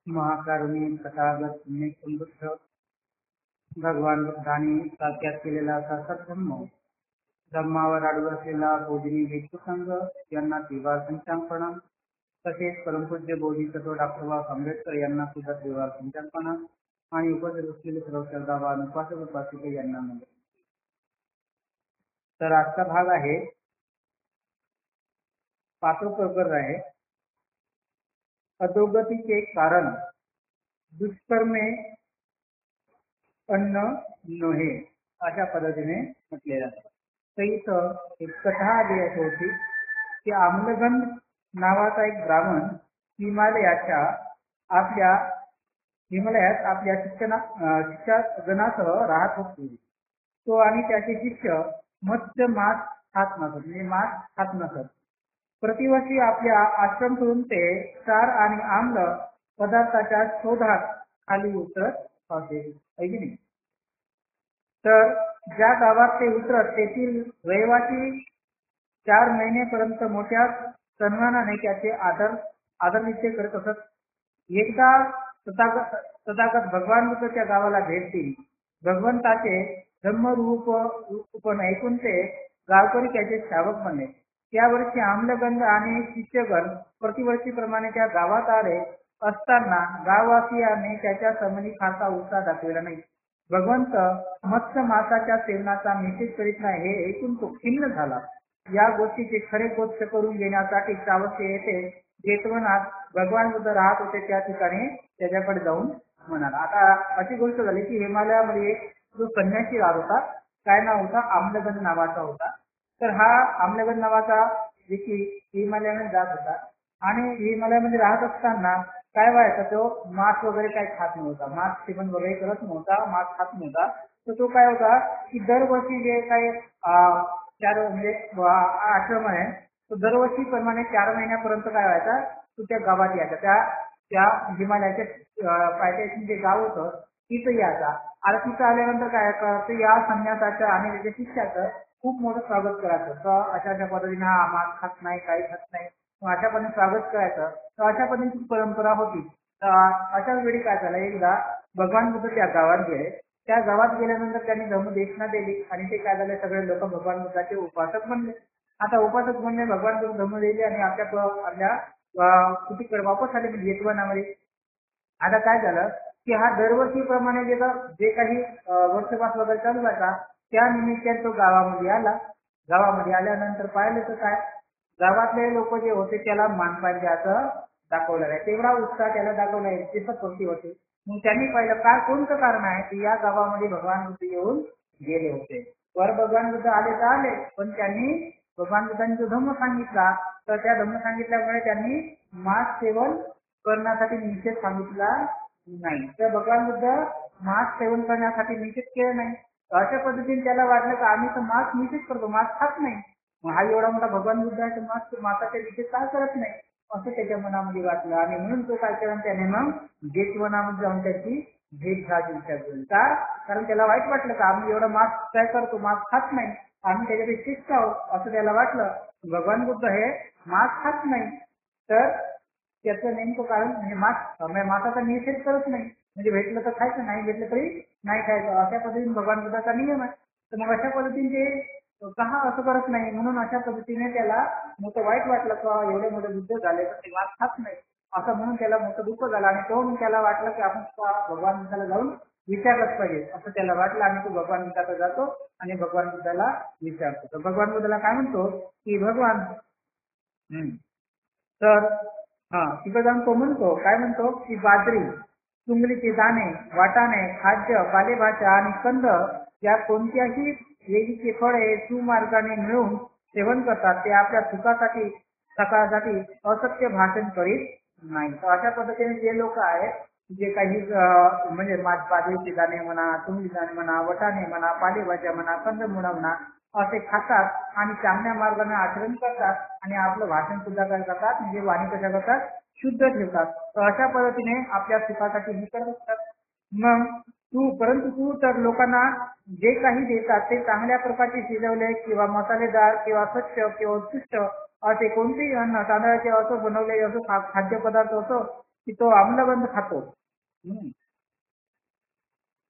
महाकारुणी तथागत पुण्यसमृद्ध भगवान बुद्धांनी साध्यात केलेला असा सत्धर्म, धम्मावर आडून असलेला बोधिनी भिक्षुसंघ यांना त्रिवार पंचांग, तसेच परमपूज्य बोधिसत्व डॉक्टर बाबासाहेब आंबेडकर यांना सुद्धा त्रिवार पंचांग आणि उपस्थित असलेले सर्व श्रद्धावान उपासक उपासिका यांना नमस्कार. तर आजचा भाग आहे 5 प्रकरण आहे, अधोगतीचे कारण, दुष्कर्मे अन्न नोहे अशा पद्धतीने म्हटलेलं आहे. तर इथं एक कथा आली होती की आम्लगंध नावाचा एक ब्राह्मण हिमालयात आपल्या शिष्यगणासह राहत होते. तो आणि त्याचे शिष्य मत्स्य मांस खात नसत. प्रतिवर्षी आपल्या आश्रम सोडून ते क्षार आणि आम्ल पदार्थाच्या शोधात खाली उतरत होते. तर ज्या गावात ते उतरत तेथील रहिवासी 4 महिनेपर्यंत मोठ्या सन्मानाने त्याचे आदर निश्चय करत असत. एकदा तथागत भगवान बुद्ध त्या गावाला भेट दिली. भगवंताचे धम्मरूप ऐकून ते गावकरी त्याचे श्रावक बनले. त्या वर्षी आम्लगंध आणि शिष्यगण प्रतिवर्षीप्रमाणे त्या गावात आले असताना गाववासियांनी त्याच्या समनी फारसा उत्साह दाखविला नाही. भगवंत मत्स्य मासाच्या सेवनाचा निषेध करीत नाही हे ऐकून तो खिन्न झाला. या गोष्टीचे खरे गोष्ट करून घेण्यासाठी श्रावक येथे जेतवनात भगवान बुद्ध राहत होते त्या ठिकाणी त्याच्याकडे जाऊन म्हणाला. आता अशी गोष्ट झाली की हिमालयामध्ये जो संन्यासी राहत होता, काय नाव होता, आम्लगंध नावाचा होता. तर हा आम्लगंध नावाचा व्यक्ती हिमालयामध्ये जात होता आणि हिमालयामध्ये राहत असताना काय व्हायचं, तो मांस वगैरे काही खात नव्हता, मांस सेवन वगैरे करत नव्हता, मांस खात नव्हता. तर तो काय होता की दरवर्षी जे काही 4 म्हणजे आश्रम आहे तो दरवर्षी प्रमाणे 4 महिन्यापर्यंत काय व्हायचा, तो त्या गावात यायचा. त्या हिमालयाच्या पायथ्याशी जे गाव होतं तिथं यायचा. आता तिथं आल्यानंतर काय करायचं, या संन्यासाचं आणि त्याच्या शिष्याचं खूप मोठं स्वागत करायचं. तर अशा पद्धतीने हा मांस खात नाही, काही खात नाही, अशा पद्धतीने स्वागत करायचं. तर अशा पद्धतीची परंपरा होती. अशाच वेळी काय झालं, एकदा भगवान बुद्ध त्या गावात गेले. त्या गावात गेल्यानंतर त्यांनी धम्मदेशना दिली आणि ते काय झाले, सगळे लोक भगवान बुद्धाचे उपासक बनले. आता उपासक बनले, भगवान बुद्ध धम्म दिले आणि आपल्या कुटीकडे वापस आले म्हणजे जेतवनामध्ये. आता काय झालं की हा दरवर्षीप्रमाणे जे काही वर्षपास वगैरे चालू व्हायचा त्या निमित्ताने तो गावामध्ये आला. गावामध्ये आल्यानंतर पाहिलं तर काय, गावातले लोक जे होते त्याला मानपान द्यायचं दाखवलं आहे, तेवढा उत्साह त्याला दाखवला आहे, दिसत होते. मग त्यांनी पाहिलं काय कोणतं कारण आहे की या गावामध्ये भगवान बुद्ध येऊन गेले होते. वर भगवान बुद्ध आले तर आले, पण त्यांनी भगवान बुद्धांनी जो धम्म सांगितला तर त्या धम्म सांगितल्यामुळे त्यांनी मांस सेवन करण्यासाठी निषेध सांगितला नाही. तर भगवान बुद्ध मांस सेवन करण्यासाठी निषेध केला नाही. अशा पद्धतीने त्याला वाटलं की आम्ही तर मांस निषेध करतो, मांस खात नाही, मग हा एवढा मोठा भगवान बुद्ध आहे तर मांसाच्या निषेध का करत नाही असं त्याच्या मनामध्ये वाटलं. आणि म्हणून तो काय केला, त्याने मग जेतवनामध्ये जाऊन त्याची भेट घ्यायची विचार केली. का, कारण त्याला वाईट वाटलं का आम्ही एवढा मांस काय करतो, मांस खात नाही, आम्ही त्याच्यापेक्षा शिस्त आहोत असं त्याला वाटलं. भगवान बुद्ध हे मांस खात नाही, तर त्याचं नेमकं कारण म्हणजे मांसाचा निषेध करत नाही, म्हणजे भेटलं तर खायचं, नाही भेटलं तरी नाही खायचं, अशा पद्धतीने भगवान बुद्धाचा नियम आहे. तर मग अशा पद्धतीने ते का असं करत नाही, म्हणून अशा पद्धतीने त्याला मोठं वाईट वाटलं का एवढे मोठे बुद्ध झाले तर ते मांस खात नाही असं, म्हणून त्याला मोठं दुःख झालं. आणि तो त्याला वाटलं की आपण भगवान बुद्धाला जाऊन विचारलंच पाहिजे असं त्याला वाटलं. आणि तो भगवान बुद्धाकडे जातो आणि भगवान बुद्धाला विचारतो. तर भगवान बुद्धाला काय म्हणतो की भगवान तर तिकडे जाऊन तो म्हणतो, काय म्हणतो की बाजरी, चुंगलीचे दाणे, वाटाणे, खाद्य, पालेभाज्या आणि कंद या कोणत्याही वेगळीचे फळे सुमार्गाने मिळून सेवन करतात, ते आपल्या सुखासाठी सकाळसाठी असत्य भाषण करीत नाही. तर अशा पद्धतीने जे लोक आहेत जे काही म्हणजे बाजरीचे दाणे म्हणा, चुंगली दाणे म्हणा, वटाणे म्हणा, पालेभाज्या म्हणा, कंदमुळं म्हणा असे खातात आणि चांगल्या मार्गाने आचरण करतात आणि आपलं भाषण सुद्धा काय करतात, म्हणजे वाणी कशा करतात, शुद्ध ठेवतात. तर अशा पद्धतीने आपल्या सुखासाठी हे करत असतात. मग परंतु तू तर लोकांना जे काही देतात ते चांगल्या प्रकारचे शिजवले किंवा मसालेदार किंवा स्वच्छ किंवा उत्कृष्ट असे कोणतेही अन्न, तांदळाचे असो, बनवलेले असो, खाद्यपदार्थ असो की तो आम्लगंध खातो.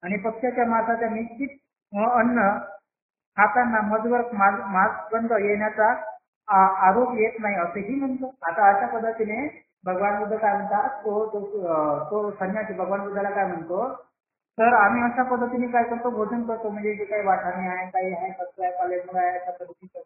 आणि पक्ष्याच्या मांसाच्या निश्चित अन्न खाताना मधवर मांसगंध येण्याचा आरोप येत नाही असेही म्हणतो. आता अशा पद्धतीने भगवान बुद्ध काय म्हणतात, तो संन्यासी भगवान बुद्धाला काय म्हणतो, तर आम्ही अशा पद्धतीने काय करतो, भोजन करतो, म्हणजे जे काही वाटाणे आहे, काही आहे, कसं आहे, पालेभाज्या आहे, अशा पद्धतीने.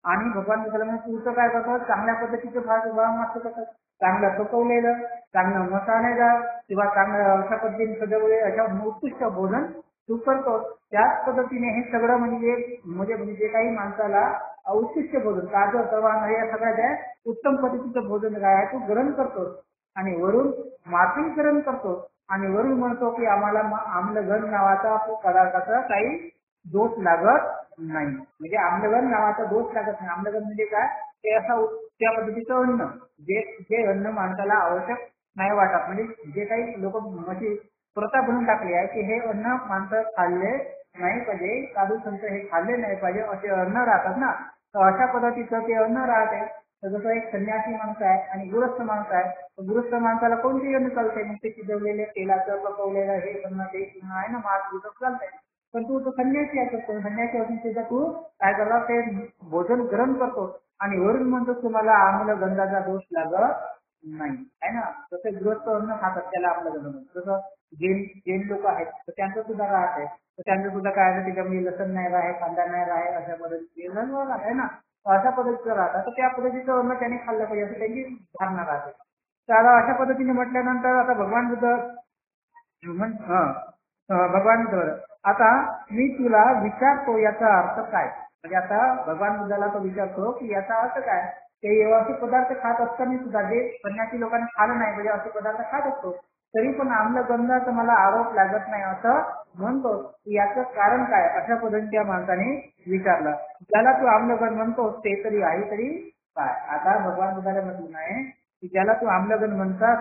आणि भगवान बुद्धाला म्हणजे तू तर काय करतो, चांगल्या पद्धतीचं भाग करतात, चांगलं पकवलेलं, चांगलं मसालेदार किंवा चांगलं अशा पद्धतीने सजवले अशा उत्कृष्ट भोजन तू करतो. त्याच पद्धतीने हे सगळं म्हणजे जे काही माणसाला उत्कृष्ट भोजन ताजं तवान या सगळ्या उत्तम पद्धतीचं भोजन काय आहे तू ग्रहण करतो. आणि वरून मातीकरण करतो आणि वरून म्हणतो की आम्हाला आम्लगन नावाचा पदार्थाचा काही दोष लागत नाही. म्हणजे आम्लगन नावाचा दोष लागत नाही. आम्लगन म्हणजे काय, ते असं त्या पद्धतीचं अन्न जे अन्न माणसाला आवश्यक नाही वाटत, म्हणजे जे काही लोक म्हणजे प्रथा बनवून टाकली आहे की हे अन्न माणसं खाल्ले नाही पाहिजे, साधू संत हे खाल्ले नाही पाहिजे असे अन्न राहतात ना. तर अशा पद्धतीचं ते अन्न राहते. तर जसं एक संन्यासी माणूस आहे आणि गृहस्थ माणूस आहे, तर गृहस्थ माणसाला कोणतेही अन्न चालते, मग ते शिजवलेले तेलाचं पकवलेलं हे अन्न ते आहे ना, मांस दूध चालतंय. पण तू संन्यासी आहे, संन्यासी असून सुद्धा तू काय करतो, ते भोजन ग्रहण करतो आणि वरून म्हणतो तुम्हाला आम्लगंधाचा दोष लागत नाही, आहे ना. तसे गृहस्थ अन्न खातात त्याला आम्लगंध. जसं जैन लोक आहेत तर त्यांचं सुद्धा राहत तर त्यांचं सुद्धा काय आहे, त्याच्यामध्ये लसण नाही राहे, कांदा नाही राहे, अशा पद्धतीने आहे ना, अशा पद्धतीचं राहतात. तर त्या पद्धतीचं अन्न त्यांनी खाल्लं पाहिजे असं त्यांची धारणा राहते. तर आता अशा पद्धतीने म्हटल्यानंतर आता भगवान बुद्ध भगवान बुद्ध आता मी तुला विचारतो याचा अर्थ काय. म्हणजे आता भगवान बुद्धाला तो विचारतो की याचा अर्थ काय. ते असे पदार्थ खात असताना सुद्धा जे संन्यासी लोकांना खाणं नाही म्हणजे असे पदार्थ खात असतो तरी पण आम्लगंधाचा मला आरोप लागत नाही असं म्हणतो. याचं कारण काय अशा पद्धतीच्या माणसाने विचारलं. ज्याला तू आम्लगंध म्हणतो ते तरी आहे तरी काय. आता भगवान बुद्धाला म्हटलं नाही की ज्याला तू आम्लगंध म्हणतात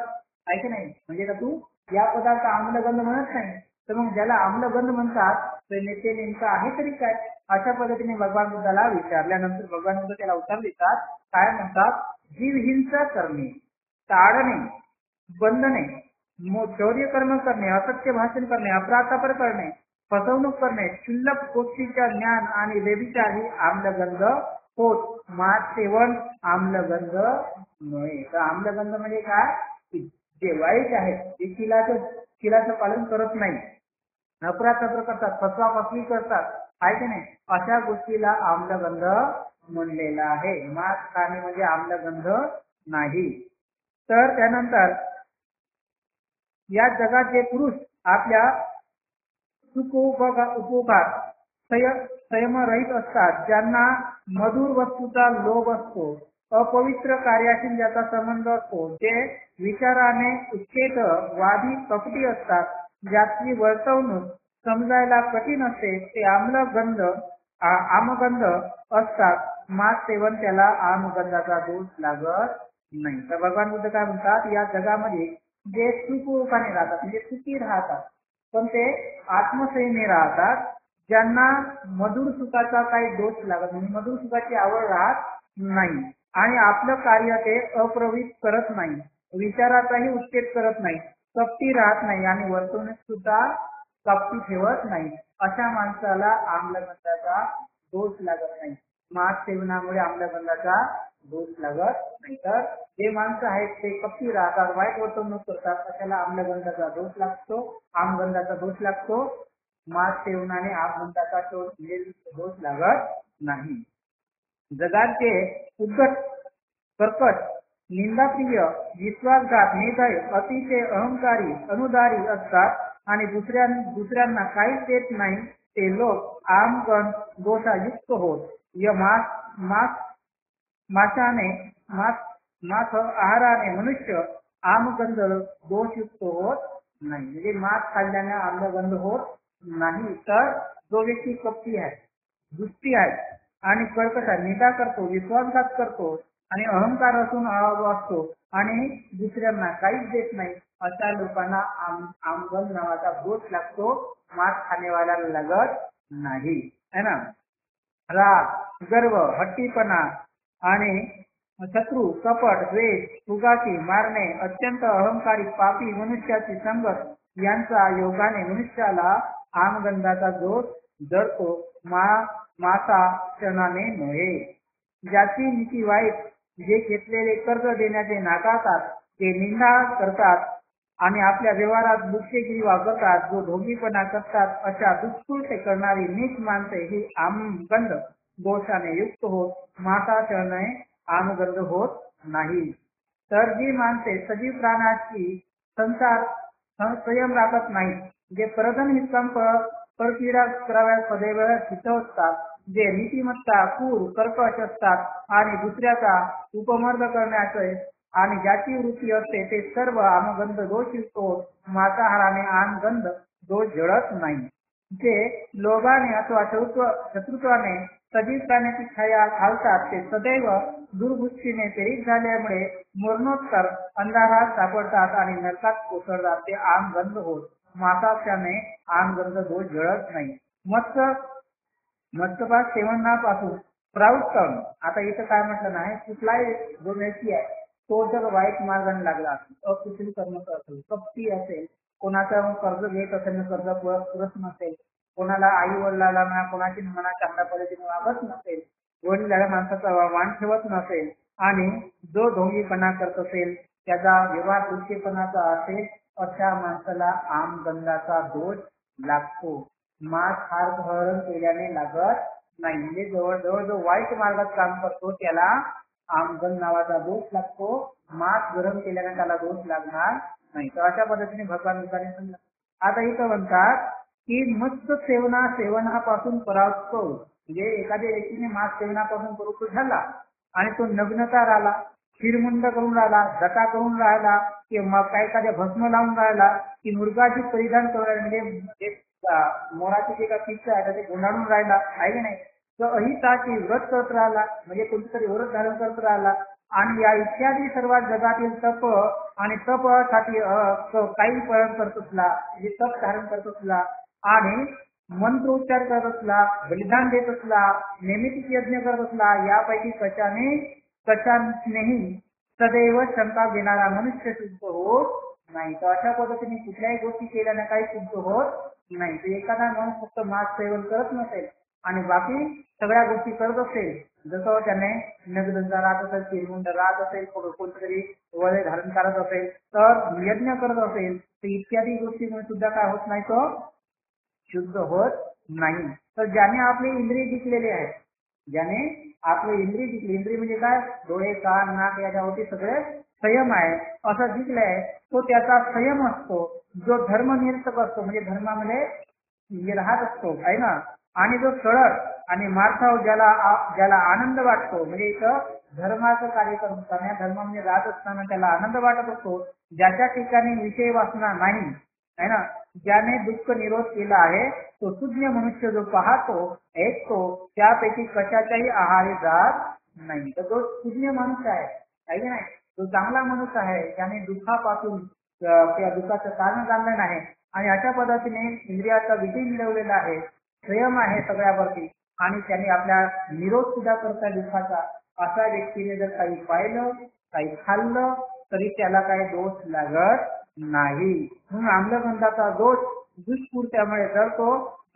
आहे की नाही, म्हणजे का तू या पदार्थ आम्लगंध म्हणत नाही, तर मग ज्याला आम्लगंध म्हणतात ते नेमकं आहे तरी काय. अशा पद्धतीने भगवान बुद्धाला विचारल्यानंतर भगवान बुद्ध त्याला उत्तर देतात. काय म्हणतात, जीवहिंसा करणे, टाळणे, बंधने, चौर्य कर्म करणे, असत्य भाषण करणे, अपराधापर करणे, फसवणूक करणे, क्षुल्लक गोष्टीच्या ज्ञान आणि व्यभिचार ही आम्लगंध होत. मास सेवन आम्लगंध नव्हे. तर आम्लगंध म्हणजे काय, जे वाईट आहे, जे शिलाचं पालन करत नाही, अपराध करतात, फसवाफसवी करतात, आहे की नाही, अशा गोष्टीला आम्लगंध म्हणलेला आहे. मांस खाणे म्हणजे आम्लगंध नाही. तर त्यानंतर या जगात जे पुरुष आपल्या उपभोगात संयमरहित असतात, ज्यांना मधुर वस्तूचा लोभ असतो, अपवित्र कार्याशी ज्याचा संबंध असतो, जे विचाराने उच्चेत वादी कपटी असतात, ज्याची वर्तवणूक समजायला कठीण असते, ते आमगंध असतात. मांस सेवन त्याला आमगंधाचा दोष लागत नाही. तर भगवान बुद्ध काय म्हणतात, या जगामध्ये जे सुखरूपाने राहतात म्हणजे सुखी राहतात पण ते आत्मसंयमी राहतात, ज्यांना मधुर सुखाचा काही दोष लागत नाही, मधुर सुखाची आवड राहत नाही आणि आपलं कार्य ते अप्रवृत्त करत नाही, विचाराचाही उच्चेत करत नाही, कपटी राहत नाही आणि वर्तवणूक सुद्धा कपटी ठेवत नाही, अशा माणसाला आम्लगंधाचा दोष लागत नाही. मांस सेवनामुळे आम्लगंधाचा दोष लागत नाही. तर जे माणसं आहेत ते कपटी राहतात, वाईट वर्तवणूक करतात, अशाला आम्लगंधाचा दोष लागतो, आमगंधाचा दोष लागतो. मांस सेवनाने आमगंधाचा दोष लागत नाही. जगाचे उद्धट, कर्कट, निंदाप्रिय, विश्वासघात, निर्दय, अतिशय अहंकारी, अनुदारी असतात आणि दुसऱ्यांना काहीच देत नाही, ते लोक आमगंध दोषायुक्त होत. मांस आहाराने मनुष्य आमगंध दोषयुक्त होत नाही. म्हणजे मांस खाल्ल्याने आम्लगंध होत नाही. तर जो व्यक्ती कपटी आहे, दुष्टी आहे आणि कर्कश आहे, निंदा करतो, विश्वासघात करतो आणि अहंकार असून असतो आणि दुसऱ्यांना काहीच देत नाही, अशा लोकांना आमगंध नावाचा दोष लागतो, मांस खाणेवाल्याला लागत नाही, है ना. राग, गर्व, हट्टीपणा आणि शत्रू, कपट, द्वेष, फुगाची, मारणे, अत्यंत अहंकारी, पापी मनुष्याची संगत यांचा योगाने मनुष्याला आमगंधाचा दोष जडतो. मासा क्षणाने नव्हे. ज्याची नीती वाईट, जे घेतलेले कर्ज देण्याचे नाकारतात, ते निंदा करतात आणि आपल्या व्यवहारात बुटकेगिरी वापरतात, जो ढोंगीपणा करतात, अशा दुष्कृत्य करणारी नीच माणसे ही आमगंध दोषाने युक्त होत मासाशयाने आमगंध होत नाही. तर जी माणसे सजीव प्राण्याची संसार संयम राखत नाही, जे परधन हितकंप परपीडा कराव्या सदैव चित्त असतात, जे नीतिमत्ता, क्रूर, कर्कश असतात आणि दुसऱ्याचा उपमर्द करण्याचे आणि ज्याची वृत्ती असते, ते सर्व आमगंध दोष युक्त होत मांसाहाराने आमगंध दोष जळत नाही. जे लोभाने अथवा शत्रुत्वाने सजीव प्राण्याची छाया घालतात, ते सदैव दुर्बुद्धीने प्रेरित झाल्यामुळे मरणोत्तर अंधारात सापडतात आणि नरकात कोसळतात. ते आमगंध होत मासाक्षाने आमगंध दोष जळत नाही. मत्स्यपात सेवनापासून प्रवृत्त. आता इथं काय म्हटलं नाही, कुठलाही जो व्यक्ती आहे तो जर वाईट मार्गाने लागला असेल, अकुशल कर्म असेल, कपटी असेल, कोणाचा कर्ज घेत असेल, कर्ज पुरत नसेल, कोणाला आई वडिलांना म्हणा कोणाची म्हणा चांगल्या पद्धतीने वागत नसेल, वडिलांना माणसाचा वाण ठेवत नसेल आणि जो ढोंगीपणा करत असेल, त्याचा व्यवहार दुष्टेपणाचा असेल, अशा माणसाला आमगंधाचा दोष लागतो. मांस हार हरण केल्याने लागत नाही. म्हणजे जवळजवळ जो वाईट मार्गात काम करतो त्याला आमगंध नावाचा दोष लागतो. मांस गरम केल्याने त्याला दोष लागणार नाही. तर अशा पद्धतीने भगवान बुद्धाने सांगितलं. आता इथं म्हणतात की मत्स्य सेवनापासून परावृत्त. म्हणजे एखाद्या व्यक्तीने मांस सेवनापासून परावृत्त झाला आणि तो नग्नता राहिला, शिरमुंड करून राहिला, जटा करून राहिला, किंवा काय एखाद्या भस्म लावून राहिला, की मृगाची परिधान करून राहिला, म्हणजे मोराची जे काही पिच्च आहे ते गुंडाळून राहिला आहे की नाही, तर अहिताची व्रत करत राहिला, म्हणजे कोणतरी व्रत धारण करत राहिला आणि या इत्यादी सर्व जगातील तप आणि तपसाठी काही प्रयोग करत असला, म्हणजे तप धारण करत असला आणि मंत्रोच्चार करत असला, बलिदान देत असला, नेमितिक यज्ञ करत असला, यापैकी कशानेही सदैव शंका घेणारा मनुष्य शुद्ध होत नाही. तर अशा पद्धतीने कुठल्याही गोष्टी केल्याने काही शुद्ध होत नाही. तर एखादा माणूस फक्त मांस सेवन करत नसेल आणि बाकी सगळ्या गोष्टी करत असेल, जसं त्याने नग्नता राहत असेल, चिरमुंड राहत असेल, कोणतरी वळे धारण करत असेल, तर यज्ञ करत असेल, तर इत्यादी गोष्टीमुळे सुद्धा काय होत नाही, तो शुद्ध होत नाही. तर ज्याने आपले इंद्रिय जिंकलेले आहेत, ज्याने आपले इंद्रिय जिंकले, इंद्रिय म्हणजे काय, डोळे, कान, नाक याच्यावरती सगळे संयम आहे, असं जिंकलंय, तो त्याचा संयम असतो. जो धर्मनिरसक असतो, म्हणजे धर्मामध्ये राहत असतो आहे ना, आणि जो सरळ आणि मार्थाव ज्याला आनंद वाटतो, म्हणजे इथं धर्माचं कार्य करताना धर्मामध्ये राहत असताना त्याला आनंद वाटत असतो, ज्याच्या ठिकाणी विषय वासना नाही आहे ना, ज्याने दुःख निरोध केला आहे, तो सुज्ञ मनुष्य जो पाहतो ऐकतो त्यापैकी कशाच्याही आहारी जात नाही. तर तो सुज्ञ मनुष्य आहे की नाही, तो चांगला मनुष्य आहे, ज्याने दुःखापासून त्या दुःखाचं कारण जाणलं नाही आणि अशा पद्धतीने इंद्रियाचा विजय मिळवलेला आहे, संयम आहे सगळ्यावरती आणि त्याने आपल्या निरोध सुद्धा करता दुःखाचा. अशा व्यक्तीने जर काही पाहिलं, काही खाल्लं, तरी त्याला काही दोष लागत नाही. म्हणून आम्लगंधाचा दोष दुष्कृत्यामुळे जळतो,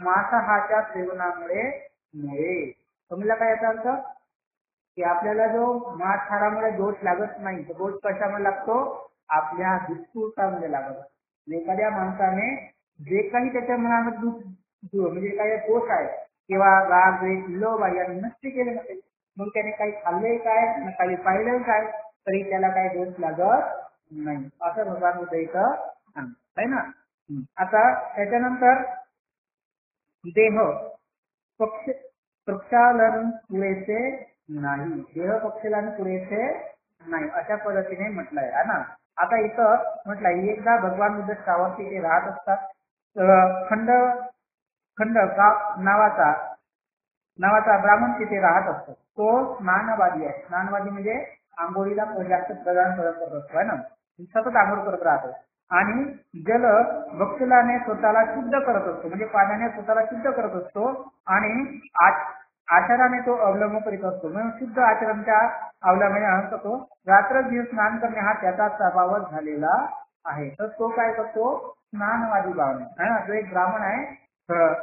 मांसाहाराच्या सेवनामुळे नव्हे. समजला काय याचा अर्थ, की आपल्याला जो मांसाहारामुळे दोष लागत नाही, तो दोष कशामुळे लागतो, आपल्या दुष्कृत्यामुळे लागत. एखाद्या माणसाने जे काही त्याच्या मनामध्ये म्हणजे काही दोष आहे किंवा राग, द्वेष, लोभ यांनी नष्ट केले नसेल, मग त्याने काही खाल्ले काय, काही पाहिलं काय, तरी त्याला काही दोष लागत नाही, असं भगवान बुद्ध इथं आहे ना. आता त्याच्यानंतर देह प्रक्षालन पुरेसे नाही, देह प्रक्षालन पुरेसे नाही, अशा पद्धतीने म्हटलंय आहे ना. आता इथं म्हटलंय, एकदा भगवान बुद्ध श्रावस्ती ते राहत असतात. खंड का नावाचा ब्राह्मण तिथे राहत असतो. तो स्नानवादी आहे. स्नानवादी म्हणजे आंघोळीला जास्त प्रदान करत असतो आहे ना, सतत आंघोळ करत राहतो आणि जल भक्षलाने स्वतःला शुद्ध करत असतो, म्हणजे पाण्याने स्वतःला शुद्ध करत असतो आणि आचाराने तो अवलंब करीत असतो. म्हणून शुद्ध आचरणच्या अवलंबने करतो. रात्र दिवस स्नान करणे हा त्याचा स्वभावच झालेला आहे. तर तो काय करतो, स्नानवादी ब्राह्मण आहे ना. जो एक ब्राह्मण आहे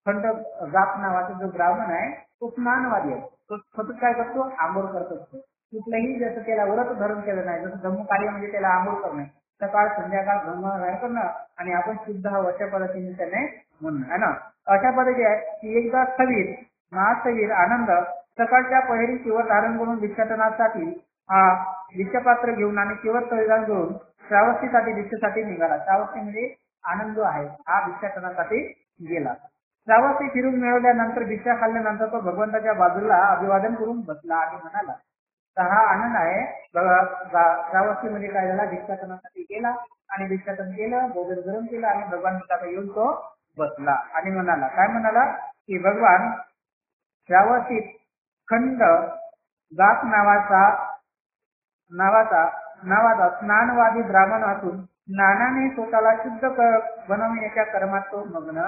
खंड जात नावाचा जो ब्राह्मण आहे तो स्नानवादी आहे. तो सतत काय करतो, आंघोळ करत असतो. कुठलंही जसं त्याला व्रत धरून केलं नाही, जसं धम्मकार्य म्हणजे त्याला आंघोळ करणे, सकाळ संध्याकाळ ब्रह्मगान करणं आणि आपण शुद्ध अशा पद्धतीने त्याने म्हणणं आहे ना. अशा पद्धती आहे की एकदा स्थवीर महास्थवीर आनंद सकाळच्या पहिली किंवा धारण करून भिक्षाटनासाठी भिक्षापात्र घेऊन आणि किंवा परिधान घेऊन श्रावस्तीसाठी भिक्षेसाठी निघाला. श्रावस्ती म्हणजे आनंद आहे, हा भिक्षाटनासाठी गेला. श्रावस्ती फिरून मिळवल्यानंतर भिक्षा खाल्ल्यानंतर तो भगवंताच्या बाजूला अभिवादन करून बसला आणि म्हणाला. तर हा आनंद आहे. श्रावस्ती मध्ये काय झाला, भिक्षाटनासाठी गेला आणि भिक्षाटन केलं, भोजन गरम केलं आणि भगवान येऊन तो बसला आणि म्हणाला. काय म्हणाला की भगवान श्रावस्तीत खंड गात नावाचा स्नानवादी ब्राह्मण असून स्नानाने स्वतःला शुद्ध बनवण्याच्या कर्मात तो मग्न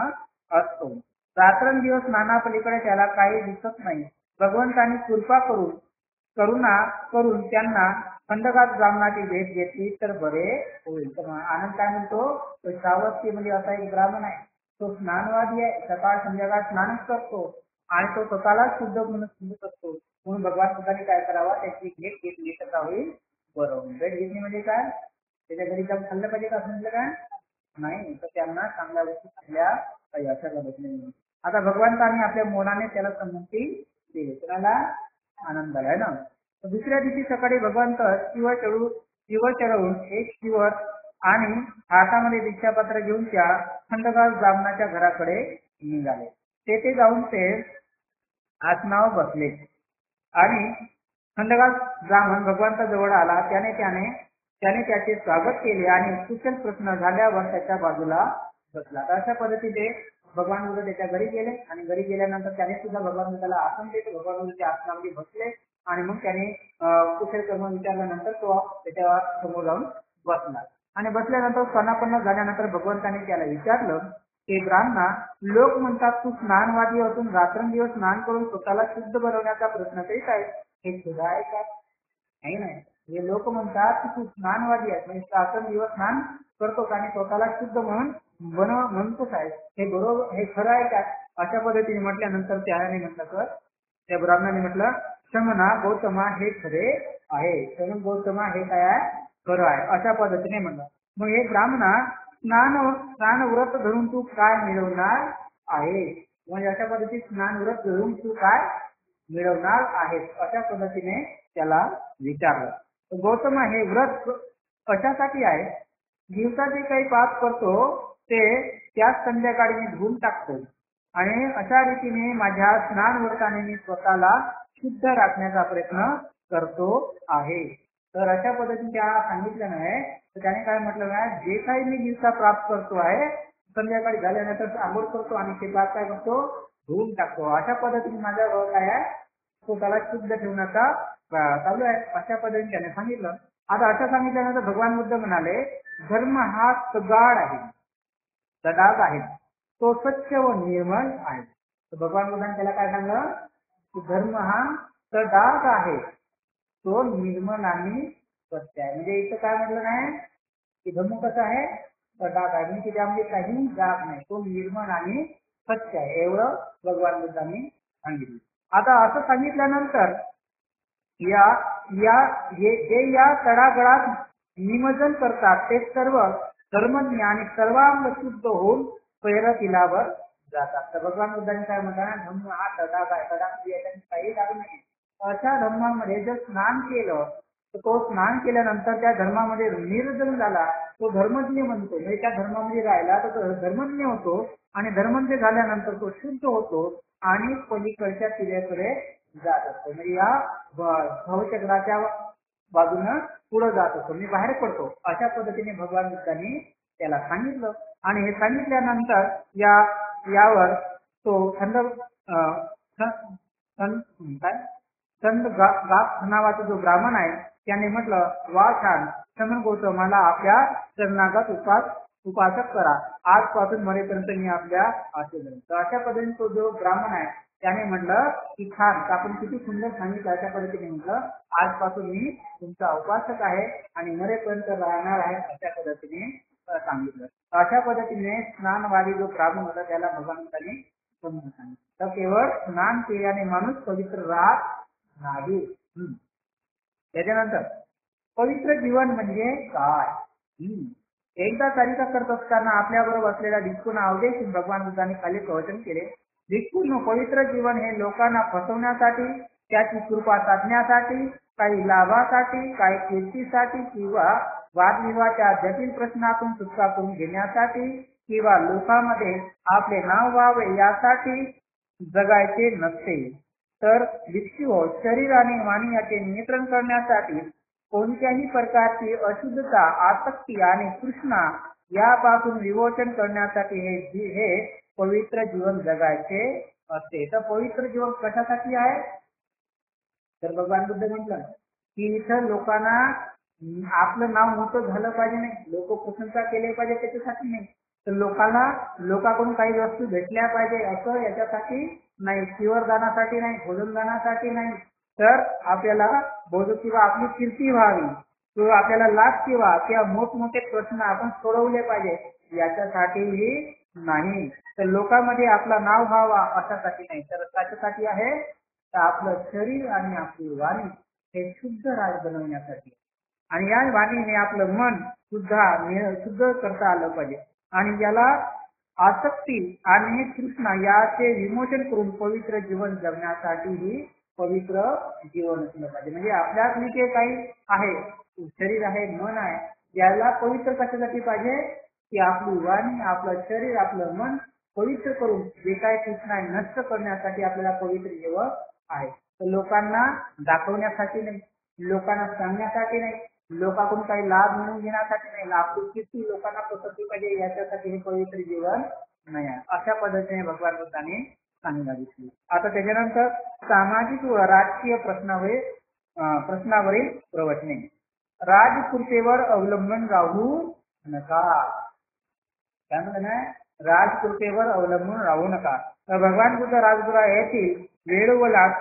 असतो. रात्रंदिवस स्नानापलीकडे त्याला काही दिसत नाही. भगवंतांनी कृपा करुणा करून त्यांना खंडगात ब्राह्मणाची भेट घेतली तर बरे होईल. तर आनंद काय म्हणतो, तो श्रावस्ती म्हणजे असा एक ब्राह्मण आहे, तो स्नानवादी आहे, सकाळ संध्याकाळ स्नानच करतो आणि तो स्वतःला शुद्ध म्हणून समजत असतो. म्हणून भगवान बुद्धांनी काय करावा, त्याची भेट घेतली तर होईल बरं होईल. भेट घेतली म्हणजे काय, त्याच्या घरी जाऊन खाल्लं पाहिजे का असं म्हटलं काय नाही, तर त्यांना चांगल्या गोष्टी खाल्ल्या पाहिजे अशा पद्धतीने. आता भगवंतांनी आपल्या मौनाने त्याला संमती दिली, त्याला आनंद झाला आहे ना. दुसऱ्या दिवशी सकाळी भगवंत शिवर चढवून एक शिवर आणि हातामध्ये दीक्षापत्र घेऊन त्या खंडगाव ब्राह्मणाच्या घराकडे निघाले. तेथे जाऊन ते आसनावर बसले आणि खंडगाव ब्राह्मण भगवंता जवळ आला. त्याने त्याचे स्वागत केले आणि कुशल प्रश्न झाल्यावर त्याच्या बाजूला बसला. अशा पद्धतीने भगवान बुद्ध त्याच्या घरी गेले आणि घरी गेल्यानंतर त्याने सुद्धा भगवान बुद्धाला आसन दिले. भगवान बुद्ध त्या आसनामध्ये बसले आणि मग त्याने कुशल कर्म विचारल्यानंतर तो त्याच्या समोर जाऊन बसला आणि बसल्यानंतर स्नानापन्न झाल्यानंतर भगवंताने त्याला विचारलं की ब्राह्मणा, लोक म्हणतात तू स्नानवादी असून रात्रंदिवस स्नान करून स्वतःला शुद्ध बनवण्याचा प्रयत्न करीत आहे, हे सुद्धा आहे का? नाही. हे लोक म्हणतात की तू स्नानवादी आहेस, म्हणजे रात्रंदिवस स्नान करतोस आणि स्वतःला शुद्ध म्हणतोस आहे, हे बरोबर, हे खरं आहे का? अशा पद्धतीने म्हटल्यानंतर त्याने म्हटलं तर त्या ब्राह्मणाने म्हटलं, शमना गौतमा हे खरे आहे. शमन गौतमा हे काय आहे, खरं आहे, अशा पद्धतीने म्हणलं. मग हे ब्राह्मणा, स्नान व्रत धरून तू काय मिळवणार आहे, म्हणजे अशा पद्धतीने स्नान व्रत धरून तू काय मिळवणार आहेस, अशा पद्धतीने त्याला विचारलं. गौतमा, हे व्रत कशासाठी आहे? दिवसाचे काही पाप करतो ते त्याच संध्याकाळी मी धुवून टाकतो आणि अशा रीतीने माझ्या स्नान व्रताने मी स्वतःला शुद्ध राखण्याचा प्रयत्न करतो आहे. तर अशा पद्धतीने त्या सांगितलं नाही. तर त्याने काय म्हटलं नाही, जे काही मी दिवसा प्राप्त करतो आहे संध्याकाळी झाल्यानंतर आंघोळ करतो आणि ते पाप काय करतो, धुवून टाकतो. अशा पद्धतीने माझा काय आहे, स्वतःला शुद्ध ठेवण्याचा चालू आहे, अशा पद्धतीने त्याने सांगितलं. आता असं सांगितल्यानंतर भगवान बुद्ध म्हणाले, धर्म हा तगाड आहे, तडाग आहे, तो स्वच्छ व निर्मळ आहे. तर भगवान बुद्धांनी त्याला काय सांगलं की धर्म हा तडाग आहे, तो निर्मळ आणि स्वच्छ आहे. म्हणजे इथं काय म्हटलं नाही की धर्म कसा आहे, तडाग आहे, म्हणजे त्यामध्ये काही डाग नाही, तो निर्मळ आणि स्वच्छ आहे, एवढं भगवान बुद्धांनी सांगितलं. आता असं सांगितल्यानंतर जे या तडागडात निमज्जन करतात ते सर्व धर्मज्ञ आणि सर्वांग शुद्ध होऊन पैरतिलावर जातात. तर भगवान बुद्धांनी काय म्हणतात, धम्म हा तडाग आहे, तडाग याच्याने काही डाग नाही. अशा धर्मामध्ये जर स्नान केलं तर तो स्नान केल्यानंतर त्या धर्मामध्ये निर्जन झाला, तो धर्मज्ञ म्हणतो, म्हणजे त्या धर्मामध्ये राहिला तर तो धर्मज्ञ होतो आणि धर्मज्ञ झाल्यानंतर तो शुद्ध होतो आणि पलीकडच्या तिऱ्याकडे जात असतो, म्हणजे या भवचक्राच्या बाजूनं पुढे जात असतो, मी बाहेर पडतो. अशा पद्धतीने भगवान बुद्धांनी त्याला सांगितलं आणि हे सांगितल्यानंतर यावर तो थंड गाप नावाचा जो ब्राह्मण आहे त्याने म्हटलं, वा छान, शमन गौतमाला आपल्या शरणागत उपासक करा, आजपासून मरेपर्यंत मी आपल्या आशीर्वाद. तर अशा पद्धतीने तो जो ब्राह्मण आहे त्याने म्हटलं की छान, आपण किती सुंदर सांगितलं. अशा पद्धतीने म्हटलं आजपासून मी तुमचा उपासक आहे आणि मरेपर्यंत राहणार आहे, अशा पद्धतीने सांगितलं. अशा पद्धतीने स्नानवादी जो ब्राह्मण होता त्याला भगवंतांनी समजून सांगितलं. तर केवळ स्नान केल्याने माणूस पवित्र राहत नाही. त्याच्यानंतर पवित्र जीवन म्हणजे काय? एकदा चरिता करत असताना आपल्याबरोबर असलेल्या भिक्खूंना अवधेश भगवान बुद्धांनी खाली प्रवचन केले. भिक्खूंनो, पवित्र जीवन हे लोकांना फसवण्यासाठी, त्याची कृपा साधण्यासाठी, काही लाभासाठी, काही कीर्तीसाठी किंवा वादविवादाच्या जटिल प्रश्नातून सुटका करून घेण्यासाठी किंवा लोकांमध्ये आपले नाव व्हावे यासाठी जगायचे नसते. तर भिक्षू शरीर आणि वाणी याचे नियंत्रण करण्यासाठी कोणत्याही प्रकारची अशुद्धता, आसक्ती आणि तृष्णा यापासून विमोचन करण्यासाठी हे पवित्र जीवन जगायचे असते. तर पवित्र जीवन कशासाठी आहे? तर भगवान बुद्ध म्हटलं की इथं लोकांना आपलं नाव मोठं झालं पाहिजे नाही, लोक प्रशंसा केले पाहिजे त्याच्यासाठी नाही, तर लोकांकडून काही वस्तू भेटल्या पाहिजे असं याच्यासाठी नाही, शिवरदानासाठी नाही, भोजनदानासाठी नाही, तर आपल्याला किंवा आपली कीर्ती व्हावी किंवा आपल्याला लाभ किंवा मोठमोठे प्रश्न आपण सोडवले पाहिजे याच्यासाठीही नाही, तर लोकांमध्ये आपला नाव व्हावा अशासाठी नाही, तर त्याच्यासाठी आहे तर आपलं शरीर आणि आपली वाणी हे शुद्ध राज बनवण्यासाठी, आणि या वाणीने आपलं मन शुद्ध करता आलं पाहिजे आणि याला आसक्ती आणि तृष्णा याचे विमोचन करून पवित्र जीवन जगण्यासाठीही पवित्र जीवन असलं पाहिजे. म्हणजे आपल्यातली जे काही आहे, शरीर आहे, मन आहे, याला पवित्र कशासाठी पाहिजे की आपली वाणी, आपलं शरीर, आपलं मन पवित्र करून जे काही तृष्णा आहे नष्ट करण्यासाठी आपल्याला पवित्र जीवन आहे. तर लोकांना दाखवण्यासाठी नाही, लोकांना सांगण्यासाठी नाही, लोकांकडून काही लाभ मिळवून घेण्यासाठी नाही, आपली कीर्ती लोकांना पसरली पाहिजे याच्यासाठी हे पवित्र जीवन नाही आहे. अशा पद्धतीने भगवान बुद्धाने सांगितले. आता त्याच्यानंतर सामाजिक व राजकीय प्रश्नावरील प्रवचने. राजकृपेवर अवलंबून राहू नका. काय म्हणत ना, राजकृपेवर अवलंबून राहू नका. तर भगवान बुद्ध राजगुरा येथील वेळोवेळात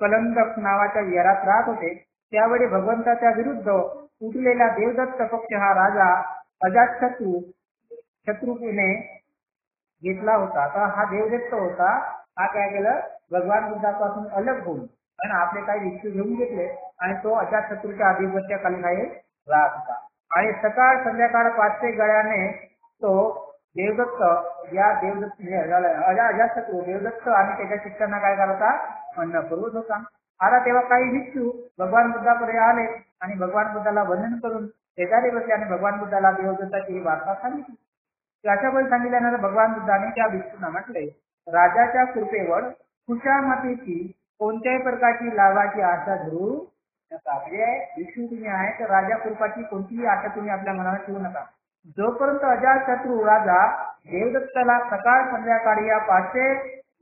कलंदक नावाच्या विहारात राहत होते. त्यावेळी भगवंताच्या विरुद्ध उठलेला देवदत्त पक्ष हा राजा अजातशत्रूने घेतला होता. तर हा देवदत्त होता, हा काय केलं, भगवान बुद्धापासून अलग होऊन आणि आपले काही भिक्षू घेऊन घेतले आणि तो अजातशत्रूच्या आधिपत्याखाली राहत होता. आणि सकाळ संध्याकाळ 500 गळ्याने तो देवदत्त अजातशत्रू देवदत्त आणि त्याच्या शिष्यांना काय करता, अन्न पुरवत होता. आता तेव्हा काही भिक्षू भगवान बुद्धाकडे आले आणि भगवान बुद्धाला वंदन करून शेजारी बसले आणि भगवान बुद्धाला देवदत्ताची वार्ता सांगितली. अशा वेळी सांगितल्यानंतर भगवान बुद्धाने त्या भिक्षूंना म्हटले, राजाच्या कृपेवर खुशामतीची कोणत्याही प्रकारची लाभाची आशा धरू नका. म्हणजे भिक्षू तुम्ही आहे तर राजा कृपाची कोणतीही आशा तुम्ही आपल्या मनात ठेवू नका. जोपर्यंत अजातशत्रू राजा देवदत्ताला सकाळ संध्याकाळी या 500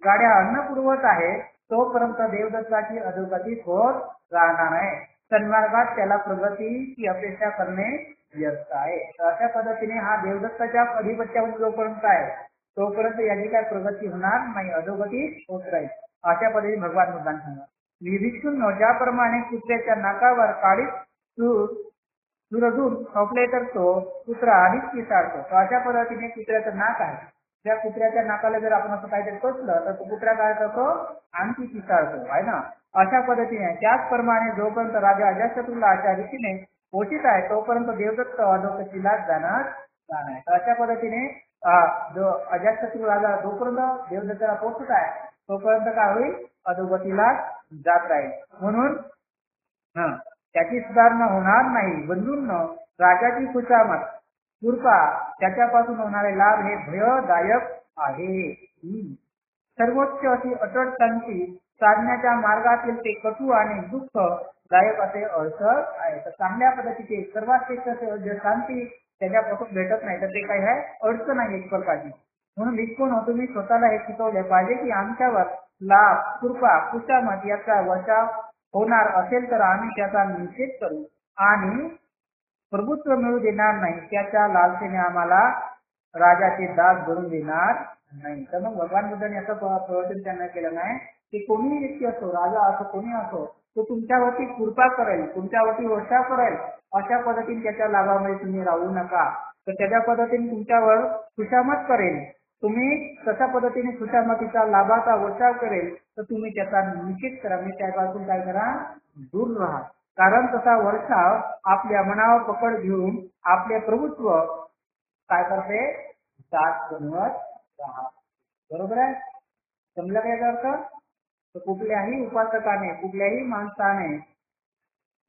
गाड्या अन्न पुरवत आहे, तोपर्यंत देवदत्ताची अधोगती होत राहणार आहे. सन्मार्गात त्याला प्रगतीची अपेक्षा करणे व्यर्थ आहे. तर अशा पद्धतीने हा देवदत्ताच्या अधिपत्यावर जोपर्यंत आहे तोपर्यंत याची काय प्रगती होणार नाही, अधोगती होत राहील. अशा पद्धतीने भगवान बुद्धांनी सांगा. भिक्षूंनो, ज्याप्रमाणे कुत्र्याच्या नाकावर काळीच सुरधून ठोकले तर तो कुत्रा आधीच पिसाळतो, तर अशा पद्धतीने कुत्र्याचं नाक आहे. त्या कुत्र्याच्या नाकाला जर आपण असं काहीतरी टोचलं तर तो कुत्रा काय करतो, आणखी पिसाळतो आहे ना. अशा पद्धतीने त्याचप्रमाणे जोपर्यंत राजा अजातशत्रूला अशा रीतीने पोषित आहे तोपर्यंत देवदत्त अधोगतीला जाणार नाही. तर अशा पद्धतीने जो अजातशत्रू राजा जोपर्यंत देवदत्ताला पोषित आहे तोपर्यंत काय होईल, अधोगतीला जात राहील. म्हणून त्याची सुधारणा होणार नाही. बंधूंनो, राजाची खुशामत, कृपा, त्याच्यापासून होणारे लाभ हे भयदायक आहे. सर्वोच्च अशी अटळ शांती साधण्याच्या मार्गातील ते कटू आणि दुःखदायक असे अडसर आहे. तर चांगल्या पद्धतीचे सर्वात श्रेष्ठ असे शांती त्याच्यापासून भेटत नाही, तर ते काही आहे, अडचण आहे एक प्रकारची. म्हणून भिक्षूंनो, तुम्ही स्वतःला हे शिकवले पाहिजे की आमच्यावर लाभ, कृपा, खुशामत याचा वर्षाव होणार असेल तर आम्ही त्याचा निषेध करू आणि प्रभुत्व मिळू देणार नाही. त्याच्या लालसेने आम्हाला राजाचे दास बनवून देणार नाही. तर मग भगवान बुद्धांनी असं प्रवचन त्यांना केलं नाही की कोणी व्यक्ती असो, राजा असो, कोणी असो, तो तुमच्यावरती कृपा करेल, तुमच्यावरती वर्षा करेल, अशा पद्धतीने त्याच्या लाभामध्ये तुम्ही राहू नका. तर त्याच्या पद्धतीने तुमच्यावर खुशामत करेल, तुम्ही तशा पद्धतीने खुशामतीचा लाभाचा वर्षाव करेल, तर तुम्ही त्याचा निषेध करा, म्हणजे त्यापासून काय करा, दूर राहा. कारण तसा वर्षाव आपल्या मनावर पकड घेऊन आपले प्रभुत्व काय करते, दास बनवत राहा. बरोबर आहे? समजलं काय याचा अर्थ? तर कुठल्याही उपासकाने, कुठल्याही माणसाने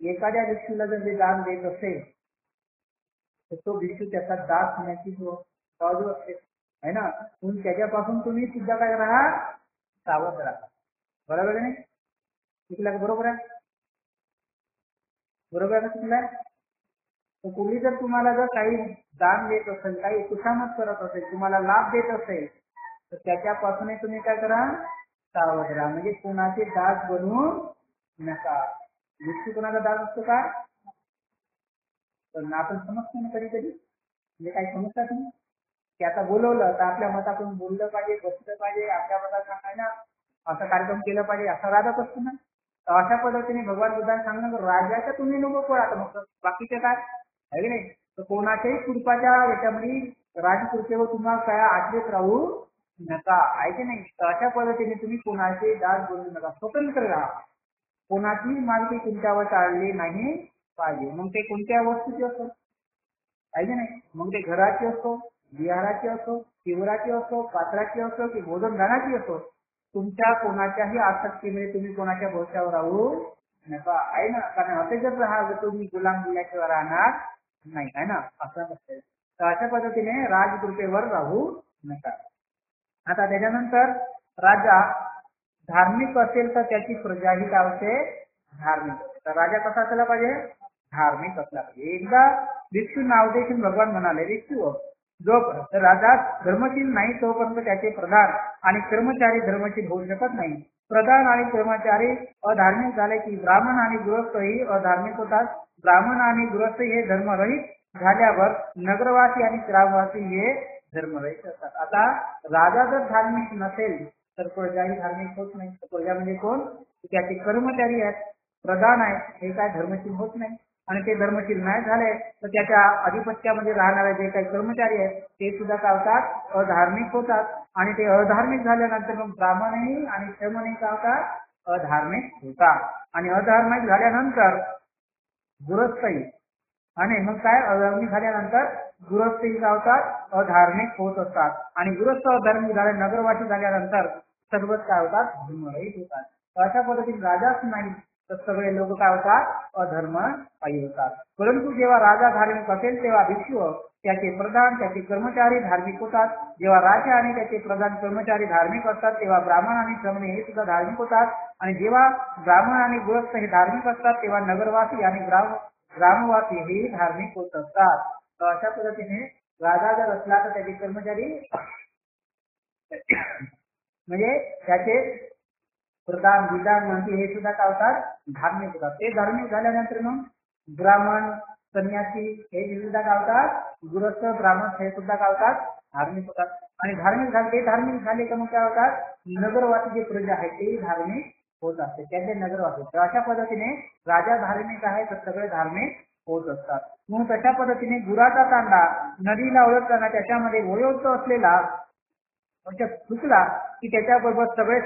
एखाद्या व्यक्तीला जर ते दान देत असेल तर तो भिक्षू त्याचा दास होण्याची बाजू असते, है ना. म्हणून त्याच्यापासून तुम्ही सुद्धा काय राहा, सावध राहा. बरोबर आहे? शिकला बरोबर आहे? बरोबर आहे शिकलाय? तर तुम्ही जर तुम्हाला जर काही दान देत असेल, काही खुशामत करत असेल, तुम्हाला लाभ देत असेल, तर त्याच्यापासून तुम्ही काय करा, सावध राहा. म्हणजे कोणाचे दास बनवू नका. भिक्षू कोणाचा दास असतो का? पण आपण समजतो ना कधी कधी, म्हणजे काही समजता तुम्ही की आता बोलवलं तर आपल्या मतातून बोललं पाहिजे, बसलं पाहिजे, आपल्या मतात सांगायला असा कार्यक्रम केला पाहिजे, असा राधत असतो ना. तर अशा पद्धतीने भगवान बुद्धांनी सांगणं, राजाच्या तुम्ही नको करा, तर मग बाकीचे काय आहे की नाही. तर कोणाच्याही कृपाच्या याच्यामध्ये राजकृपेवर तुम्हाला काय आश्रित राहू नका, आहे की नाही. तर अशा पद्धतीने तुम्ही कोणाचे दास बनवू नका, स्वतंत्र राहा. कोणाची मालकी तुमच्यावर चालली नाही पाहिजे. मग ते कोणत्या वस्तूची असो, आहे की नाही. मग ते घराची असो, विहाराची असो, शिवराची असो, पात्राची असो की भोजनदानाची असो, तुमच्या कोणाच्याही आसक्तीमध्ये तुम्ही कोणाच्या भरोश्यावर राहू नका, आहे ना. कारण असे जर राहा तुम्ही गुलाम दिल्याशिवाय राहणार नाही, आहे ना. असं नसते. तर अशा पद्धतीने राजकृपेवर राहू नका. आता त्याच्यानंतर राजा धार्मिक असेल तर त्याची प्रजाही काय होते, धार्मिक. तर राजा कसा असला पाहिजे, धार्मिक असला पाहिजे. एकदा भिक्षू नाव देखील भगवान म्हणाले, भिक्षू जोपर्यंत राजा धर्मशील नाही तोपर्यंत त्याचे प्रधान आणि कर्मचारी धर्मशील होऊ शकत नाही. प्रधान आणि कर्मचारी अधार्मिक झाले की ब्राह्मण आणि गृहस्थही अधार्मिक होतात. ब्राह्मण आणि गृहस्थ हे धर्मरहित झाल्यावर नगरवासी आणि ग्रामवासी हे धर्मरहित असतात. आता राजा जर धार्मिक नसेल तर प्रजाही धार्मिक होत नाही. प्रजा म्हणजे कोण, त्याचे कर्मचारी आहेत, प्रधान आहेत, हे काय धर्मशील होत नाही. आणि ते धर्मशील नाही झाले तर त्याच्या अधिपत्यामध्ये राहणारे जे काही कर्मचारी आहेत ते सुद्धा काय होतात, अधार्मिक होतात. आणि ते अधार्मिक झाल्यानंतर मग ब्राह्मणही आणि क्षमणही काय होतात, अधार्मिक होतात. आणि अधार्मिक झाल्यानंतर गृहस्थही, आणि मग काय अधार्मिक झाल्यानंतर गृहस्थही काय होतात, अधार्मिक होत असतात. आणि गृहस्थ अधार्मिक झाले, नगरवासी झाल्यानंतर सर्वच काय होतात, धर्मरहित होतात. अशा पद्धतीने राजाच नाही तर सगळे लोक काय होतात, अधर्मपायी होतात. परंतु जेव्हा राजा धार्मिक असेल तेव्हा भिक्षू, त्याचे प्रधान, त्याचे कर्मचारी धार्मिक होतात. जेव्हा राजा आणि त्याचे प्रधान कर्मचारी धार्मिक असतात तेव्हा ब्राह्मण आणि श्रमणे हे सुद्धा धार्मिक होतात. आणि जेव्हा ब्राह्मण आणि गृहस्थ हे धार्मिक असतात तेव्हा नगरवासी आणि ग्रामवासी हे धार्मिक होत असतात. तर अशा पद्धतीने राजा जर असला तर त्याचे कर्मचारी म्हणजे त्याचे प्रधान विधान मंत्री हे सुद्धा काय होतात, धार्मिक होतात. ते धार्मिक झाल्यानंतर मग ब्राह्मण संन्यासी हे सुद्धा काय होतात, गृहस्थ ब्राह्मण हे सुद्धा काय होतात, धार्मिक होतात. आणि धार्मिक झाले का मग काय होतात, नगरवासी जे प्रजा आहे ते धार्मिक होत असते, त्याचे नगरवासी. तर अशा पद्धतीने राजा धार्मिक आहे तर सगळे धार्मिक होत असतात. म्हणून तशा पद्धतीने गुराचा तांडा नदीला ओळखताना त्याच्यामध्ये वयोवृद्ध असलेला चुकला की त्याच्याबरोबर सगळेच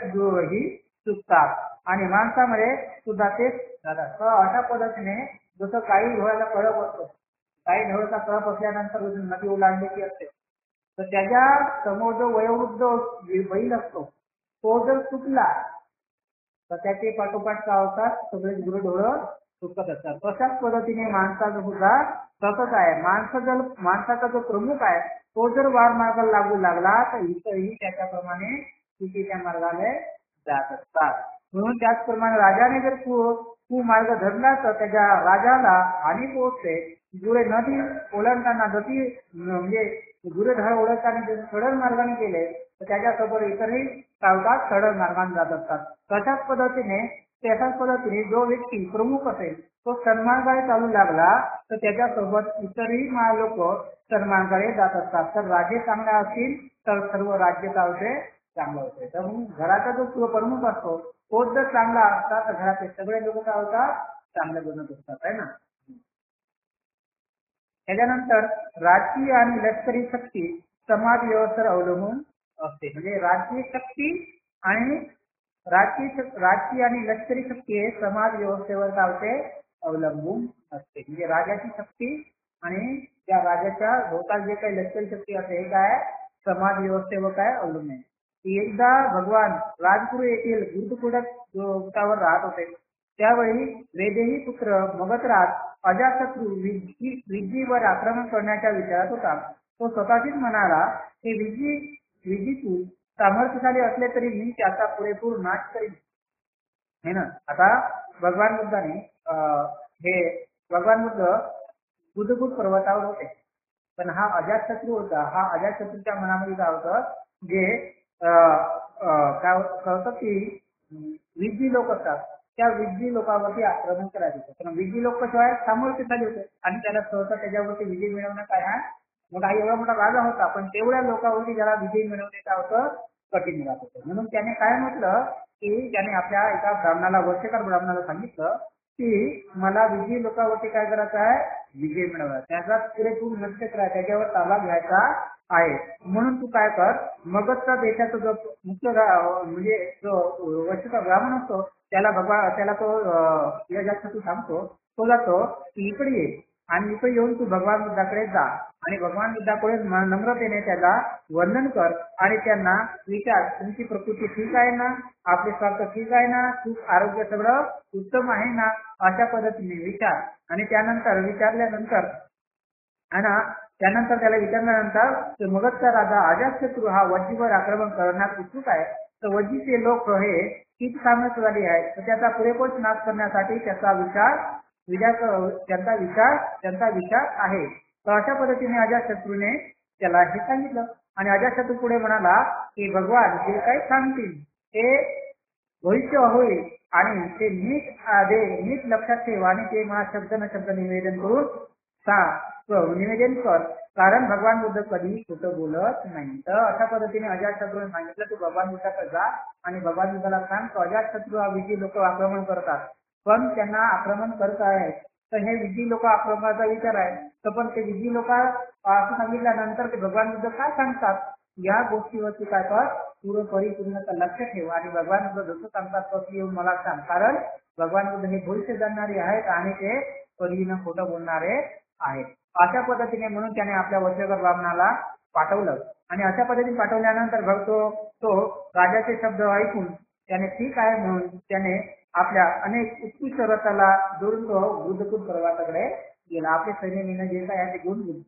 ही चुकतात. आणि माणसामध्ये सुद्धा तेच झालं. तर अशा पद्धतीने जसं काही ढोळाला कळप असतो, काही ढोळाचा कळप असल्यानंतर नदी ओलांडण्याची असते, तर त्याच्या समोर जो वयोवृद्ध बैल असतो तो जर चुकला तर त्याचे पाठोपाठ काय होतात, सगळे गुरढोळं चुकत असतात. तशाच पद्धतीने माणसाचं सुद्धा तसंच आहे. माणसाचा जो प्रमुख आहे तो जर वार मार्गाला लागू लागला तर इतरही त्याच्याप्रमाणे चुकीच्या मार्गाने जात असतात. म्हणून त्याचप्रमाणे राजाने जर कुमार्ग धरला तर त्याच्या राजाला हानी पोहोचते. गुरे नदी ओलांडताना जशी म्हणजे गुरेढाळ ओळखताना जर सरळ मार्गाने गेले तर त्याच्यासोबत इतरही सावकाश सरळ मार्गाने जात असतात. तशाच पद्धतीने त्याच्याच पद्धतीने जो व्यक्ती प्रमुख असेल तो सन्मानकडे चालू लागला तर त्याच्यासोबत इतरही लोक सन्मानकडे जात असतात. तर राजे चांगले असतील तर सर्व राज्य चालते चांगलं होते. तर मग घराचा जो प्रमुख असतो तोच जर चांगला असता तर घरातले सगळे लोक काय होतात चांगले बनत असतात आहे ना. त्याच्यानंतर राजकीय आणि लष्करी शक्ती समाज व्यवस्थेवर अवलंबून असते. म्हणजे राजकीय शक्ती आणि राजकीय आणि लष्करी शक्ती हे समाज व्यवस्थेवर काय होते अवलंबून असते. म्हणजे राजाची शक्ती आणि त्या राजाच्या भोवताल जे काही लष्करी शक्ती असते हे काय समाज व्यवस्थेवर काय अवलंबून आहे. एकदा भगवान राजगुरु येथील गुरुकुटावर राहत होते. त्यावेळी वैदेही पुत्र मगधराज अजातशत्रू विज्जीवर आक्रमण करण्याच्या विचारात होता. तो स्वतःशीच म्हणाला की विज्जी सामर्थ्यशाली असले तरी मी त्याचा पुरेपूर नाश करीन. है ना. आता भगवान बुद्धाने हे भगवान बुद्ध बुद्धकूट पर्वतावर होते. पण हा अजातशत्रू होता. हा अजातशत्रूच्या मनामध्ये काय होतं जे काय होतं की विज्जी लोक असतात त्या विज्जी लोकांवरती आक्रमण करायचं. पण विज्जी लोक शिवाय सामर्थ्यशाली होते आणि त्याला सहसा त्याच्यावरती विजय मिळवणं काय आहे मग हा एवढा मोठा राजा होता पण तेवढ्या लोकांवरती ज्याला विजय मिळवणे काय होतं कठीण जात होतं. म्हणून त्याने काय म्हटलं की त्याने आपल्या एका ब्राह्मणाला वर्षकार ब्राह्मणाला सांगितलं की मला विजयी लोकांवरती काय करायचं आहे विजय मिळवायचा. त्याचा पुरेपूर नष्ट करायचा त्याच्यावर ताबा घ्यायचा आहे. म्हणून तू काय कर मगधचा देशाचा जो मुख्य म्हणजे जो वर्षकार ब्राह्मण असतो त्याला तो जास्त तू सांगतो तो जातो की इकडे ये आणि इकडे येऊन तू भगवान बुद्धाकडे जा आणि भगवान बुद्धाकडे नम्रतेने त्याला वंदन कर आणि त्यांना विचार तुमची प्रकृती ठीक आहे ना आपले स्वार्थ ठीक आहे ना सुख आरोग्य सगळं उत्तम आहे ना अशा पद्धतीने विचार आणि त्यानंतर विचारल्यानंतर त्याला विचारल्यानंतर मगधचा राजा अजातशत्रू हा वज्जीवर आक्रमण करण्यास उत्सुक आहे. तर वज्जीचे लोक हे किती सामर्थ्यशाली आहेत तर त्याचा पुरेपूर नाश करण्यासाठी त्यांचा विचार आहे. तर अशा पद्धतीने अजातशत्रूने त्याला हे सांगितलं आणि अजातशत्रू पुढे म्हणाला की भगवान जे काही सांगतील ते भविष्य होईल आणि ते नीट लक्षात ठेव आणि ते मला शब्द न शब्द निवेदन करून निवेदन कर कारण भगवान बुद्ध कधी खोटं बोलत नाही. तर अशा पद्धतीने अजातशत्रूने सांगितलं तू भगवान बुद्धाकडे जा आणि भगवान बुद्धाला सांग तो अजातशत्रू हा विजयी लोक आक्रमण करतात पण त्यांना आक्रमण करत आहेत तर हे विजयी लोक आक्रमणाचा विचार आहे. तर पण ते विजयी लोक असं सांगितल्यानंतर ते भगवान बुद्ध काय सांगतात या गोष्टीवरती काय कर पूर्ण लक्ष ठेव आणि भगवान बुद्ध जसं सांगतात तसं येऊन मला सांग कारण भगवान बुद्ध हे भविष्य जाणणारे आहेत आणि ते कधी न खोटं बोलणारे आहेत. अशा पद्धतीने म्हणून त्याने आपल्या वर्षकर ब्राह्मणाला पाठवलं आणि अशा पद्धतीने पाठवल्यानंतर तो राजाचे शब्द ऐकून त्याने ठीक आहे म्हणून त्याने आपल्या अनेक उत्कृष्ट रथाला जोडून तो बुद्धकूट पर्वताकडे गेला. आपले सैन्य जे काय आहे ते घेऊन गेले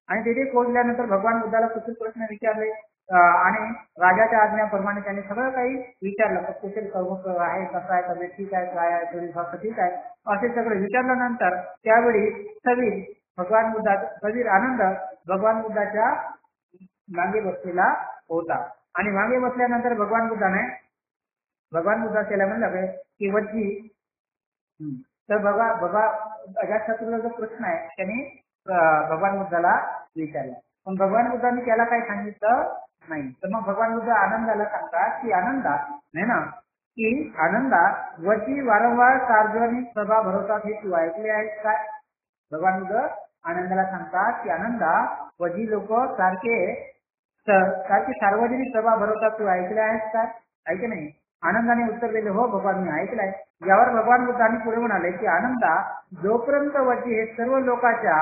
आणि तिथे पोहोचल्यानंतर भगवान बुद्धाला कुशल प्रश्न विचारले आणि राजाच्या आज्ञाप्रमाणे त्याने सगळं काही विचारलं. कुशल कर्म आहे कसं आहे तब्येत ठीक आहे काय आहे शरीर स्वास्थ्य ठीक आहे असे सगळे विचारल्यानंतर त्यावेळी सवीर आनंद भगवान बुद्धाच्या मागे बसलेला होता आणि मागे बसल्यानंतर भगवान बुद्धा त्याला म्हणलं की वज्जी तर बघा अजातशत्रूला जो प्रश्न आहे त्याने भगवान बुद्धाला विचारला पण भगवान बुद्धांनी त्याला काही सांगितलं नाही. तर मग भगवान बुद्ध आनंदाला सांगतात की आनंदा वज्जी वारंवार सार्वजनिक सभा भरवतात हे तू ऐकले आहेस काय. भगवान बुद्ध आनंदाला सांगतात की आनंदा वज्जी लोक सारखे सार्वजनिक सभा भरवतात तू ऐकले आहेस काय ऐक नाही. आनंदाने उत्तर दिले हो भगवान मी ऐकलंय. यावर भगवान बुद्धांनी पुढे म्हणाले की आनंदा जोपर्यंत वज्जी हे सर्व लोकांच्या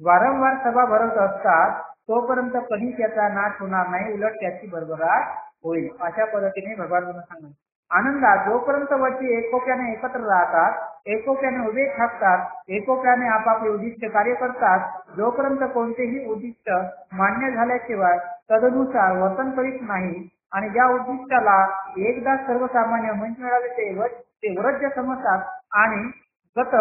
वारंवार सभा भरवत असतात तोपर्यंत कधी त्याचा नाश होणार नाही उलट त्याची भरभराट होईल. अशा पद्धतीने भगवान बुद्ध सांगतात. आनंदा जोपर्यंत वज्जी एकोप्याने एकत्र राहतात एकोप्याने उभे ठाकतात एकोप्याने आपापले उद्दिष्ट कार्य करतात जोपर्यंत कोणतेही उद्दिष्ट मान्य झाल्याशिवाय तदनुसार वर्तन करीत नाही आणि ज्या उद्दिष्टाला एकदा सर्वसामान्य मंच मिळाले ते वरज्य समजतात आणि गत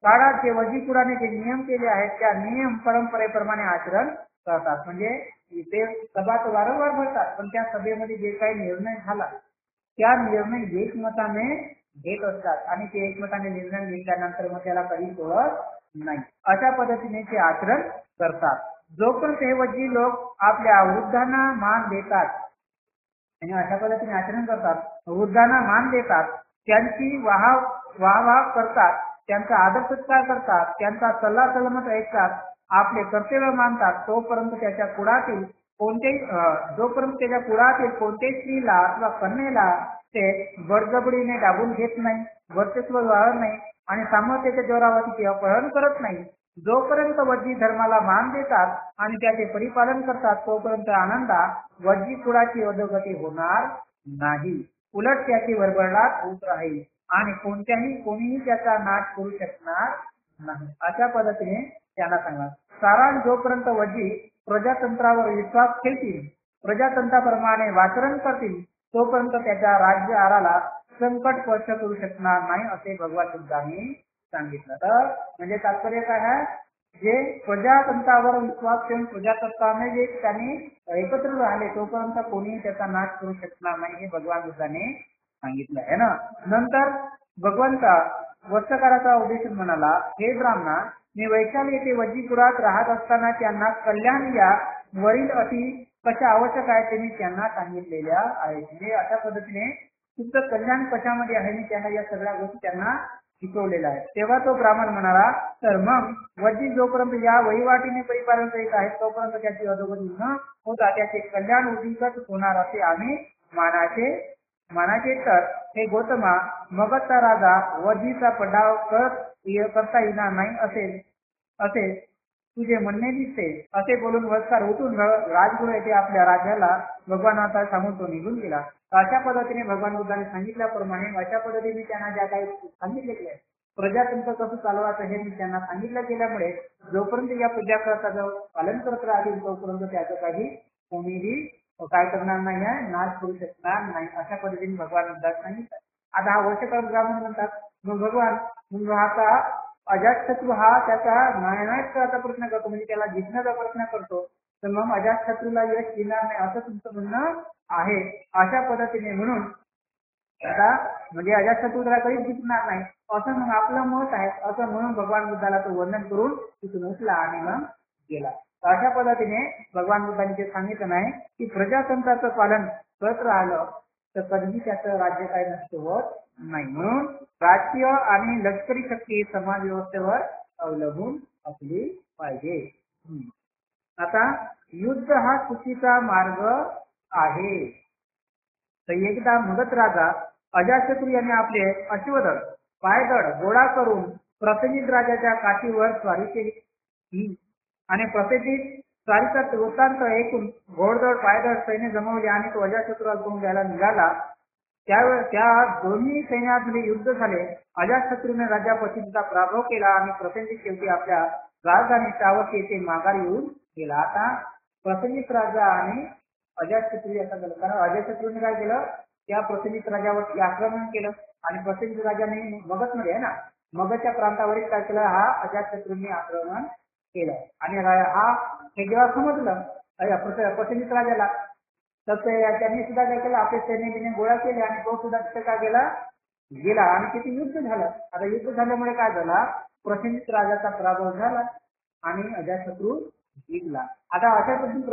काळात जे वजीपुराने जे नियम केले आहेत त्या नियम परंपरेप्रमाणे आचरण करतात. म्हणजे ते सभा वारंवार भरतात पण त्या सभेमध्ये जे काही निर्णय झाला त्या निर्णय एकमताने घेत असतात आणि ते एकमताने निर्णय घेतल्यानंतर मग त्याला कधी सोडत नाही. अशा पद्धतीने ते आचरण करतात. जोपर्यंत हे वज्जी लोक आपल्या वृद्धांना मान देतात आणि अशा पद्धतीने आचरण करतात, वृद्धांना मान देतात, त्यांची वाह करतात, त्यांचा आदर सत्कार करतात, त्यांचा सल्ला सलमत ऐकतात, आपले कर्तव्य मानतात, तोपर्यंत त्याच्या कुळातील कोणत्याही स्त्रीला अथवा कन्येला ते बळजबरीने दाबून घेत नाही, वर्चस्व वाढत नाही आणि सामर्थ्याच्या जोरावर तिचे अपहरण करत नाही. जोपर्यंत वज्जी धर्माला मान देतात आणि त्याचे परिपालन करतात, तोपर्यंत आनंदा वज्जी कुळाची अधोगती होणार नाही. उलट त्याची भरभराट होत राहील आणि कोणीही त्याचा नाश करू शकणार नाही. अशा पद्धतीने त्यांना सांगा. कारण जोपर्यंत वज्जी प्रजातंत्रावर विश्वास ठेवतील, प्रजातंत्राप्रमाणे वाचरण करतील, तोपर्यंत त्याच्या राज्य आराला संकट स्पर्श करू शकणार नाही, असे भगवान बुद्धांनी सांगितलं. तर म्हणजे तात्पर्य काय आहे, जे प्रजातंत्रावर विश्वास ठेवून प्रजातंत्राने जे त्यांनी एकत्र राहिले, तोपर्यंत कोणीही त्याचा नाश करू शकणार नाही, हे भगवान बुद्धाने सांगितलं आहे ना. नंतर भगवंता वस्त्रकाराचा उद्देश म्हणाला, हे ब्राह्मणा, मी वैशाली येथे वज्जी कुळात राहत असताना त्यांना कल्याण या वरील अटी कशा आवश्यक आहे ते मी त्यांना सांगितलेल्या आहेत. म्हणजे अशा पद्धतीने तुमचं कल्याण कशामध्ये आहे मी त्यांना या सगळ्या गोष्टी त्यांना शिकवलेल्या आहेत. तेव्हा तो ब्राह्मण म्हणाला, तर मग वज्जी जोपर्यंत या वहिवाटीने परिपालन करीत आहेत, तोपर्यंत त्याची अधोगती न होता त्याचे कल्याण उद्दिष्ट होणार असे आम्ही मानाचे. तर हे गौतमा, मगधचा राजा वज्जीचा पडाव करता येणार नाही असे तुझे म्हणणे दिसते, असे बोलून वस्कार उठून राजगुरू येथे आपल्या राज्याला भगवानाचा सांगून तो निघून गेला. अशा पद्धतीने भगवान बुद्धाने सांगितल्याप्रमाणे अशा पद्धतीने त्यांना ज्या काही सांगितले गेले, प्रजातंत्र कसं चालवायचं हे मी त्यांना सांगितलं गेल्यामुळे जोपर्यंत या प्रजातंत्राचं पालन करत राहतील, तोपर्यंत त्याचं काही कोणीही काय करणार नाही आहे, नाश करू शकणार नाही. अशा पद्धतीने भगवान बुद्धाने सांगितलं. आता हा वर्षकाळ ब्राह्मण म्हणतात, मग भगवान आता अजातशत्रू हा त्याचा नायनाट करायचा प्रयत्न करतो, म्हणजे त्याला जिंकण्याचा प्रयत्न करतो, तर मग अजातशत्रूला यश येणार नाही असं तुमचं म्हणणं आहे. अशा पद्धतीने म्हणून आता म्हणजे अजातशत्रू त्याला कधीच जिंकणार नाही असं मग आपलं मत आहे, असं म्हणून भगवान बुद्धाला तो वर्णन करून तिथून उठला आणि मग गेला. अशा पद्धतीने भगवान बुद्धांनी ते सांगितलं नाही की प्रजातंत्राचं पालन करत राहिलं तर कधीही त्याचं राज्य काही नष्ट होत नाही. म्हणून राजकीय आणि लष्करी शक्ती समाज व्यवस्थेवर अवलंबून असली पाहिजे. आता युद्ध हा चुकीचा मार्ग आहे. तर एकदा मगध राजा अजातशत्रू यांनी आपले अश्वदळ पायदळ गोळा करून प्रसेनजित राजाच्या काठीवर स्वारी केली आणि प्रसेनजित स्वारीचा वृत्तांत ऐकून घोडदळ पायदळ सैन्य जमवले आणि तो अजातशत्रूला घेऊन जायला निघाला. त्यावेळेस त्या दोन्ही सैन्यामध्ये युद्ध झाले. अजातशत्रूने राजा प्रसेनजितचा पराभव केला आणि प्रसेनजित शेवटी आपल्या राजधानी सावकी येथे माघारी येऊन गेला. आता प्रसेनजित राजा आणि अजातशत्रू याचा झाला, कारण अजातशत्रूने काय केलं, त्या प्रसेनजित राजावरती आक्रमण केलं आणि प्रसेनजित राजाने मगधमध्ये आहे ना, मगधच्या प्रांतावरील काय केलं, हा अजातशत्रूंनी आक्रमण केलं आणि हे जेव्हा समजलं प्रसेनजित राजाला, तर त्यांनी सुद्धा काय केलं, आपले सैन्याने गोळा केले आणि तो सुद्धा तिथे काय गेला आणि तिथे युद्ध झालं. आता युद्ध झाल्यामुळे काय झाला, प्रसेनजित राजाचा पराभव झाला आणि अजातशत्रू जिंकला. आता अशा पद्धतीने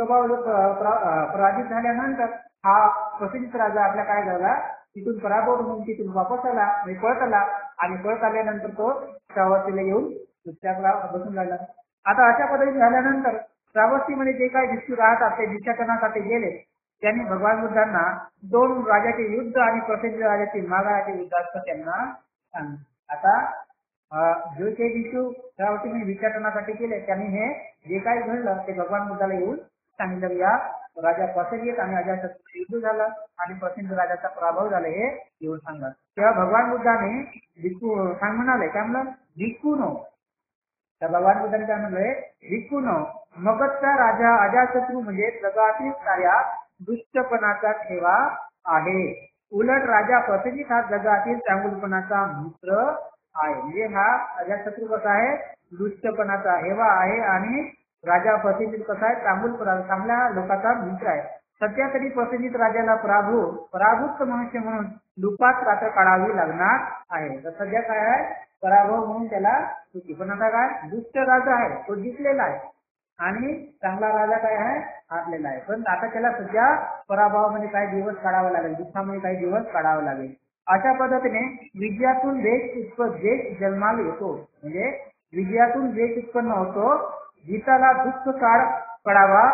पराजित झाल्यानंतर हा प्रसेनजित राजा आपला काय झाला, तिथून पराभव होऊन तिथून वापस आला, पळत आला आणि पळत आल्यानंतर तो श्रावस्तीला येऊन दुसऱ्याला बसून राहिला. आता अशा पद्धतीने झाल्यानंतर श्रावस्तीमध्ये जे काही भिक्षू राहतात ते भिक्षाटनासाठी गेले. त्यांनी भगवान बुद्धांना दोन राजाचे युद्ध आणि प्रसेनजित राजाचे माघाराचे युद्ध असं त्यांना सांगितलं. आता जो ते भिक्षू श्रावस्तीमध्ये भिक्षाटनासाठी गेले त्यांनी हे जे काही घडलं ते भगवान बुद्धाला येऊन सांगितलं. या राजा प्रसेनजित आणि अजातशत्रूचं युद्ध झालं आणि प्रसेनजित राजाचा पराभव झाला हे येऊन सांगा. तेव्हा भगवान बुद्धाने भिक्खू काय म्हणाले, काय म्हणलं, भिक्खूनो. त्या भगवान बुद्धाने काय म्हणलंय, भिक्खूनो, मगधचा राजा अजातशत्रू म्हणजे जगातील साऱ्या दुष्टपणाचा ठेवा आहे. उलट राजा प्रसेनजित हा जगातील चांगुलपणाचा मित्र आहे. म्हणजे हा अजातशत्रू कसा आहे, दुष्टपणाचा हेवा आहे आणि राजा प्रसेनजित कसा आहे, चांगल्या लोकांचा मित्र आहे. सध्या तरी प्रसेनजित राजाला पराभूत मनुष्य म्हणून लुपात रात्र काढावी लागणार आहे. तर सध्या काय आहे, पराभव म्हणून त्याला सुखी. पण आता काय, दुष्ट राजा आहे तो जिंकलेला आहे आणि चांगला राजा काय आहे, हारलेला आहे. पण आता त्याला सध्या पराभवामध्ये काही दिवस काढावा लागेल, दुःखामध्ये काही दिवस काढावा लागेल. अशा पद्धतीने विजयातून देश जन्माला येतो. म्हणजे विजयातून देश उत्पन्न होतो. गीताला दुःख काळ पडावा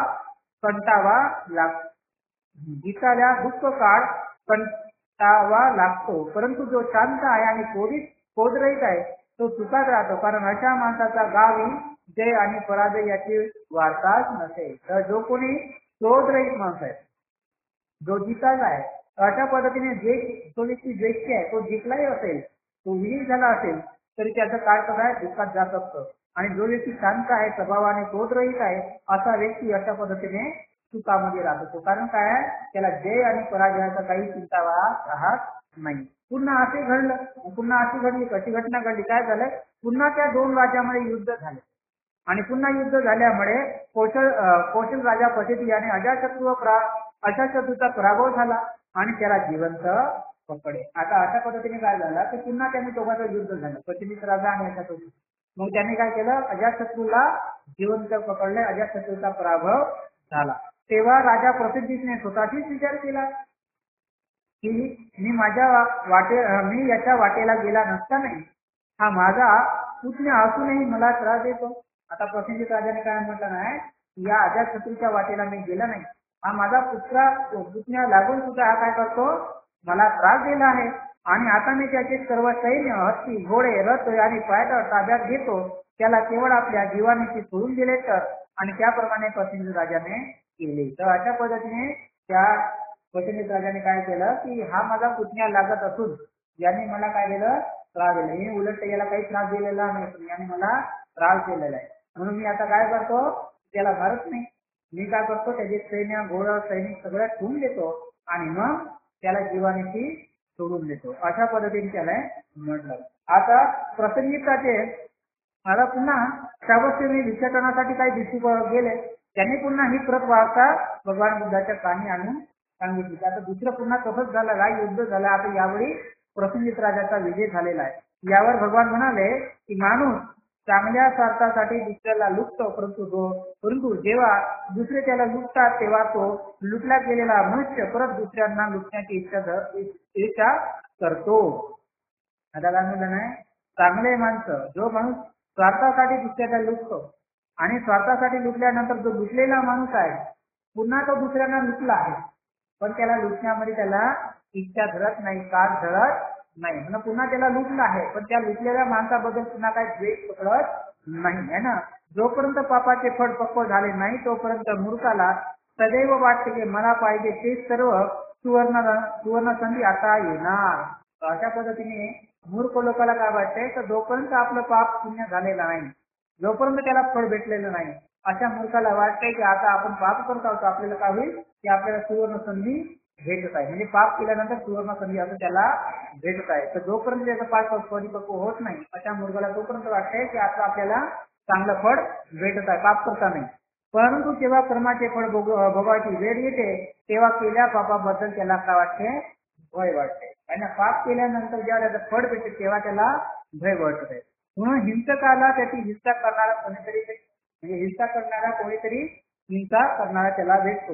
कंटावा लागतो. गीताला दुःख काळ कंटावा लागतो. परंतु जो शांत आहे आणि क्रोधरहित आहे तो सुखात राहतो. कारण अशा माणसाचा गावी जय आणि पराजय याची वार्ताच नसेल. तर जो कोणी क्रोधरहित माणूस आहे, जो जितायला आहे, अशा पद्धतीने जो व्यक्ती द्वेषी आहे तो जिंकलाही असेल, तो विजयी झाला असेल तरी त्याचं काय कसं आहे, दुःखात जात असतं. आणि जो व्यक्ती शांत आहे, स्वभावाने क्रोधरहित आहे, असा व्यक्ती अशा पद्धतीने सुखामध्ये राहत असतो. कारण काय आहे, त्याला जय आणि पराजयाचा काही चिंता राहत नाही. पुन्हा असे घडलं, पुन्हा अशी घडली, कशी घटना घडली, काय झालं, पुन्हा त्या दोन राज्यामध्ये युद्ध झाले आणि पुन्हा युद्ध झाल्यामुळे कौशल राजा पद्धती आणि अजातशत्रूचा पराभव झाला आणि त्याला जिवंत पकडे. आता अशा पद्धतीने काय झालं की पुन्हा त्यांनी दोघांचं युद्ध झालं, प्रचलित राजा आणि अजातशत्रू. मग त्यांनी काय केलं, अजातशत्रूला जिवंत पकडले, अजातशत्रूचा पराभव झाला. तेव्हा राजा प्रसिद्धीने स्वतःशीच विचार केला की मी याच्या वाटेला गेला नसता नाही, हा माझा पुतण्या असूनही मला त्रास देतो. आता प्रसिद्ध राजाने काय म्हटलं नाही, या अजातशत्रूच्या वाटेला मी गेला नाही, हा माझा पुतण्या लागून सुद्धा हा काय करतो, मला त्रास दिला आहे. आणि आता मी त्याचे सर्व सैन्य, हत्ती, घोडे, रथ आणि पायदळ ताब्यात घेतो. त्याला केवळ आपल्या जीवानीची सोडून दिले तर. आणि त्याप्रमाणे प्रसिद्ध राजाने केले. तर अशा पद्धतीने त्या प्रसिद्ध राजाने काय केलं की हा माझा पुतण्या लागत असून याने मला काय दिलं, त्रास दिला. मी उलट याला काही त्रास दिलेला नाही, पण याने मला त्रास दिलेला आहे. म्हणून मी आता काय करतो, त्याला मारत नाही. मी काय करतो, त्याचे सैन्य, घोडं, सैनिक सगळ्यात ठेवून देतो आणि मग त्याला जीवानीची सोडून देतो. अशा पद्धतीने त्याला म्हटलं. आता प्रसंगिताचे आता पुन्हा श्रावस्ती भिक्षाटनासाठी काही भिक्षुक गेले, त्यांनी पुन्हा ही प्रत वार्ता भगवान बुद्धाच्या कानी आणून सांगितली. आता दुसरं पुन्हा तसंच झालं, हा युद्ध झालं. आता यावेळी प्रसंगित राजाचा विजय झालेला आहे. यावर भगवान म्हणाले की माणूस चांगल्या स्वार्थासाठी दुसऱ्याला लुटतो, परंतु जेव्हा दुसरे त्याला लुटतात तेव्हा तो लुटला गेलेला मनुष्य परत दुसऱ्यांना लुटण्याची इच्छा करतो. आता काय म्हणलं नाही, चांगले माणसं, जो माणूस स्वार्थासाठी दुसऱ्याला लुटतो आणि स्वार्थासाठी लुटल्यानंतर जो लुटलेला माणूस आहे पुन्हा तो दुसऱ्यांना लुटला आहे, पण त्याला लुटण्यामध्ये त्याला इच्छा धरत नाही, काळ धरत नाही. म्हणून पुन्हा त्याला लुटलं आहे, पण त्या लुटलेल्या माणसाबद्दल पुन्हा काही द्वेष पकडत नाही, है ना. जोपर्यंत पापाचे फळ पक्व झाले नाही तोपर्यंत मूर्खाला सदैव वाटते की मला पाहिजे ते सर्व सुवर्ण संधी आता येणार. अशा पद्धतीने मूर्ख लोकांना काय वाटते, तर जोपर्यंत आपलं पाप पुण्य झालेलं नाही, जोपर्यंत त्याला फळ भेटलेलं नाही, अशा मूर्खाला वाटतंय की आता आपण पाप करत आहोत, आपल्याला काय होईल की आपल्याला सुवर्ण संधी भेटत आहे. म्हणजे पाप केल्यानंतर सुवर्ण संधी असं त्याला भेटत आहे. तर जोपर्यंत त्याचा पाप परिपक्व होत नाही, अशा मूर्खाला तोपर्यंत वाटतंय की आता आपल्याला चांगलं फळ भेटत आहे, पाप करता नाही. परंतु जेव्हा कर्माचे फळ भोगायची वेळ येते तेव्हा केल्या पापाबद्दल त्याला काय वाटते, भय वाटते. आणि पाप केल्यानंतर जेव्हा त्याचं फळ भेटते तेव्हा त्याला भय वाटत आहे. म्हणून हिंसकाला त्याची हिंसा करणारा कोणीतरी, म्हणजे हिंसा करणारा कोणीतरी हिंसा करणारा त्याला भेटतो.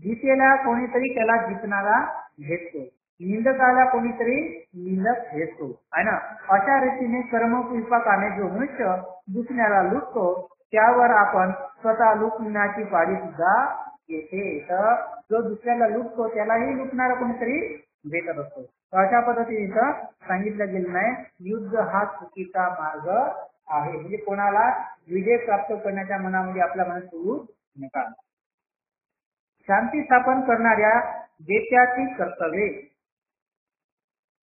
गीतेला कोणीतरी त्याला जिंकणारा भेटतो. निंदकाला कोणीतरी निंदक भेटतो, आहे ना. अशा रीतीने कर्मविपाकाने जो मनुष्य दुसऱ्याला लुटतो त्यावर आपण स्वतः लुटण्याची पाळी सुद्धा येते. तर जो दुसऱ्याला लुटतो त्यालाही लुटणारा कोणीतरी भेटत असतो. अशा पद्धतीने सांगितलं गेलं नाही, युद्ध हा चुकीचा मार्ग आहे. म्हणजे कोणाला विजय प्राप्त करण्याच्या मनामध्ये आपल्या मनात सुरू नका. शांती स्थापन करणाऱ्या देशाची कर्तव्ये.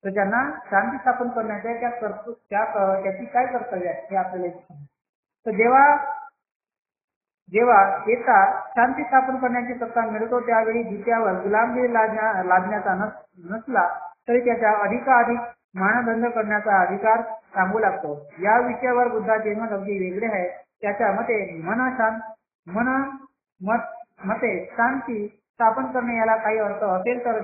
तर ज्यांना शांती स्थापन करण्याच्या त्याची काय कर्तव्य आहे हे आपल्याला. तर जेव्हा देशा शांती स्थापन करण्याची सत्ता मिळतो त्यावेळी जित्यावर गुलामगिरी लादण्याचा नसला तरी त्याच्या अधिकाधिक मानदंड करण्याचा अधिकार सांगू लागतो. या विषयावर बुद्धाचे मत अगदी वेगळे आहे. त्याच्या मते मते शांती स्थापन करणे याला काही अर्थ असेल तर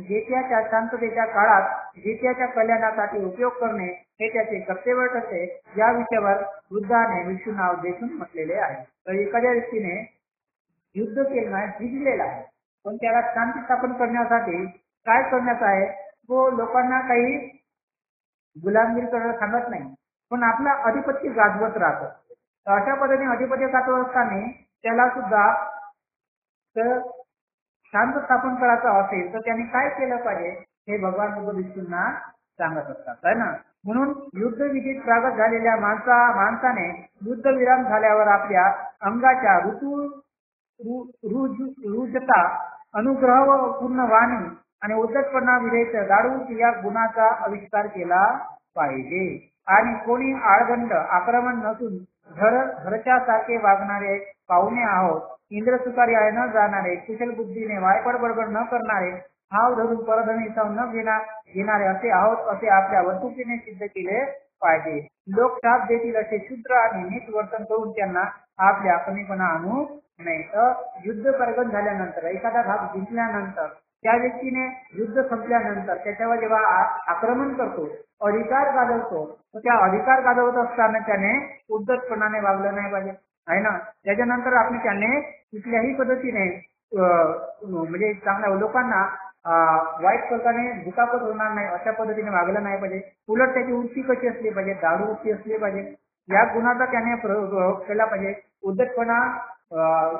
जेत्याच्या शांततेच्या काळात जेत्याच्या कल्याणासाठी उपयोग करणे हे त्याचे कर्तव्य ठरते. या विषयावर बुद्धाने विष्णू नाव देशून म्हटलेले आहे. तर एखाद्या व्यक्तीने युद्ध केलं जिंकलेलं आहे, पण त्याला शांती स्थापन करण्यासाठी काय करण्याचं आहे, तो लोकांना काही गुलामगिरी करायला सांगत नाही, पण आपला अधिपत्य गाजवत राहतो. तर अशा पद्धतीने अधिपत्य गाजवत असताना त्याला सुद्धा तर शांत स्थापन करायचं असेल तर त्यांनी काय केलं पाहिजे हे भगवान बुद्ध विष्णूंना सांगत असतात है ना. म्हणून युद्ध विधीत प्रागत झालेल्या माणसाने युद्धविराम झाल्यावर आपल्या अंगाच्या रुजता अनुग्रह व पूर्ण वाणी आणि उद्धटपणा विरहित दारू या गुणाचा आविष्कार केला पाहिजे. आणि कोणी आळगंड आक्रमण नसून घरच्यासारखे वागणारे पाहुणे आहोत, इंद्र सुकारी आहे न जाणारे, कुशल बुद्धीने वायपड बडबड न करणारे, हाव धरून परधनी न घेणारे असे आहोत असे आपल्या वस्तुकीने सिद्ध केले पाहिजे. लोक शाप देतील असे शुद्र आणि नीट वर्तन करून त्यांना आपल्या कमीपणा आणू नये. तर युद्ध परगत झाल्यानंतर एखादा भाग जिंकल्यानंतर त्या व्यक्तीने युद्ध संपल्यानंतर त्याच्यावर जेव्हा आक्रमण करतो, अधिकार गाजवतो, तर त्या अधिकार गाजवत असताना त्याने उद्धटपणाने वागलं नाही पाहिजे आहे ना. त्याच्यानंतर आपण त्याने कुठल्याही पद्धतीने म्हणजे चांगल्या लोकांना वाईट प्रकारे दुखापत होणार नाही अशा पद्धतीने वागलं नाही पाहिजे. उलट त्याची वृत्ती कशी असली पाहिजे, दारू वृत्ती असली पाहिजे. या गुणाचा त्याने प्रयोग केला पाहिजे. उद्धटपणा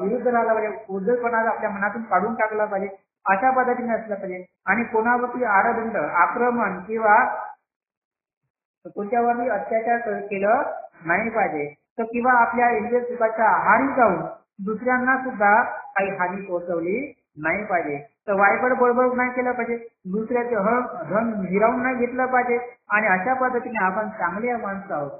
विरुद्ध राहिला पाहिजे, उद्धटपणा आपल्या मनातून काढून टाकला पाहिजे अशा पद्धतीने असलं पाहिजे. आणि कोणावरती आडदंड आक्रमण किंवा कोणत्यावरही अत्याचार केलं नाही पाहिजे. तर किंवा आपल्या इंद्रिय सुखाच्या आहारी जाऊन दुसऱ्यांना सुद्धा काही हानी पोहोचवली नाही पाहिजे. तर वायपड बडबड नाही केलं पाहिजे, दुसऱ्याचे धन हिरावून नाही घेतलं पाहिजे. आणि अशा पद्धतीने आपण चांगले माणसं आहोत,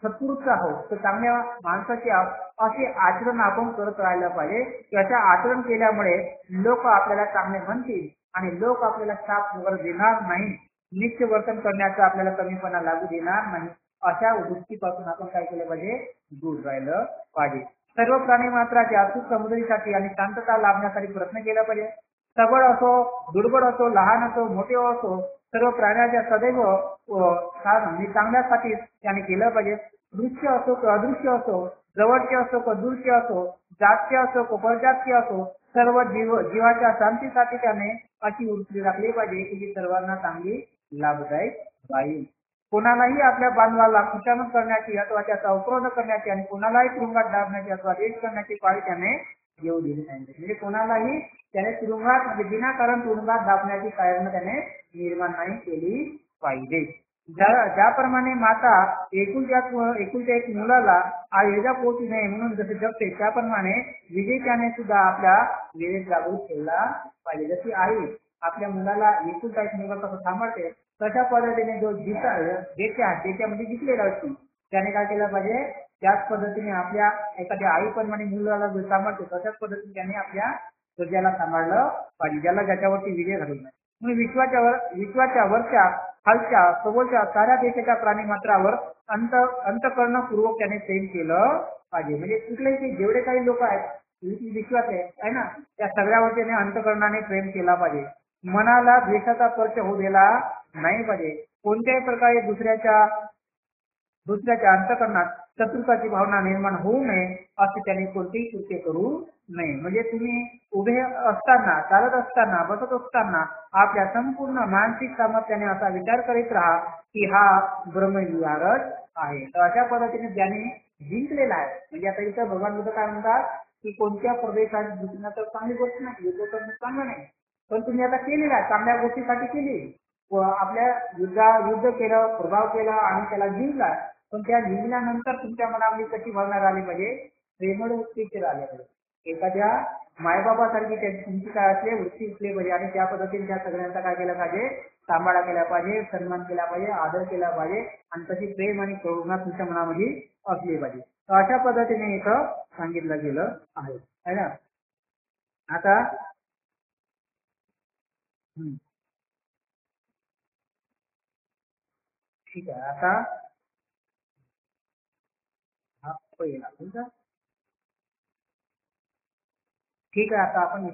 सत्पुरुष आहोत, तर चांगल्या माणसाचे असे आचरण आपण करत राहिलं पाहिजे. याचं आचरण केल्यामुळे लोक आपल्याला चांगले म्हणतील आणि लोक आपल्याला शाप वगैरे देणार नाही, नित्य वर्तन करण्याचा आपल्याला कमीपणा लागू देणार नाही. अशा दृष्टीपासून आपण काय केलं पाहिजे, दूर राहिलं पाहिजे. सर्व प्राणी मात्राच्या सुख समृद्धीसाठी आणि शांतता लाभण्यासाठी प्रयत्न केला पाहिजे. सबळ असो दुर्बळ असो, लहान असो मोठे असो, सर्व प्राण्याच्या सदैव चांगल्यासाठी त्याने केलं पाहिजे. दृश्य असो किंवा अदृश्य असो, जवळचे असो किंवा दूरचे असो, जातचे असो किंवा परजातचे असो, सर्व जीवाच्या शांतीसाठी त्याने अशी वृत्ती राखली पाहिजे की जी सर्वांना चांगली लाभदायक राहील. कोणालाही आपल्या बांधवाला खुशामत करण्याची अथवा त्याचा उपरोध करण्याची आणि कोणालाही तुरुंगात डाबण्याची अथवा देश करण्याची पाळी त्याने येऊ दिली नाही. म्हणजे कोणालाही त्याने तुरुंगात म्हणजे विनाकारण तुरुंगात दाबण्याची कारण त्याने निर्माण नाही केली पाहिजे. ज्याप्रमाणे माता एकुलत्या एक मुलाला आयुर्जा पोचू नये म्हणून जसे जगते, त्याप्रमाणे विवेकाने सुद्धा आपल्या विवेक जागृत ठेवला पाहिजे. जशी आई आपल्या मुलाला एकुलता एक मुलगा कसं सांभाळते, तशा पद्धतीने जो ज्याच्यामध्ये जिंकलेला असतो त्याने काय केलं पाहिजे, त्याच पद्धतीने आपल्या एखाद्या आईप्रमाणे मुलाला जो सांभाळतो तशाच पद्धतीने त्याने आपल्या प्रजेला सांभाळलं पाहिजे, ज्याला ज्याच्यावरती विजय झालेला नाही. म्हणून विश्वाच्या वरच्या खालच्या सभोवच्या साऱ्या देशाच्या प्राणी मात्रावर अंतःकरणपूर्वक त्याने प्रेम केलं पाहिजे. म्हणजे कुठलेही जेवढे काही लोक आहेत विश्वाचे आहे ना, त्या सगळ्यावर त्याने अंतःकरणाने प्रेम केला पाहिजे. मनाला द्वेषाचा स्पर्श होऊ दिला नाही पाहिजे. कोणत्याही प्रकारे दुसऱ्याच्या अंतःकरणात शत्रुताची भावना निर्माण होऊ नये असे त्याने कोणतेही कृत्य करू नये. म्हणजे तुम्ही उभे असताना, चालत असताना, बसत असताना आपल्या संपूर्ण मानसिक सामर्थ्याने असा विचार करीत राहा की हा ब्रह्मविहारच आहे. तर अशा पद्धतीने ज्याने जिंकलेला आहे. म्हणजे आता इथं भगवान बुद्ध काय म्हणतात की कोणत्या प्रदेशात जिंकणं तर चांगली गोष्ट नाही, युद्ध करणं चांगलं नाही, पण तुम्ही आता केलेला आहे, चांगल्या गोष्टीसाठी केली, आपल्या युद्ध केलं, प्रभाव केला आणि त्याला जिंकला. पण त्या जिंकल्यानंतर तुमच्या मनामध्ये कशी भावना राहिली पाहिजे, प्रेमळ वृत्तीची राहिली पाहिजे. एखाद्या मायबाबासारखी तुमची काय असले वृत्ती असली पाहिजे आणि त्या पद्धतीने त्या सगळ्यांचा काय केला पाहिजे, सांभाळा केला पाहिजे, सन्मान केला पाहिजे, आदर केला पाहिजे आणि तशी प्रेम आणि करुणा तुमच्या मनामध्ये असली पाहिजे. तर अशा पद्धतीने इथं सांगितलं गेलं आहे ना. आता ठीक आहे. आता हा पहिला तुमचा ठीक आहे, आता आपण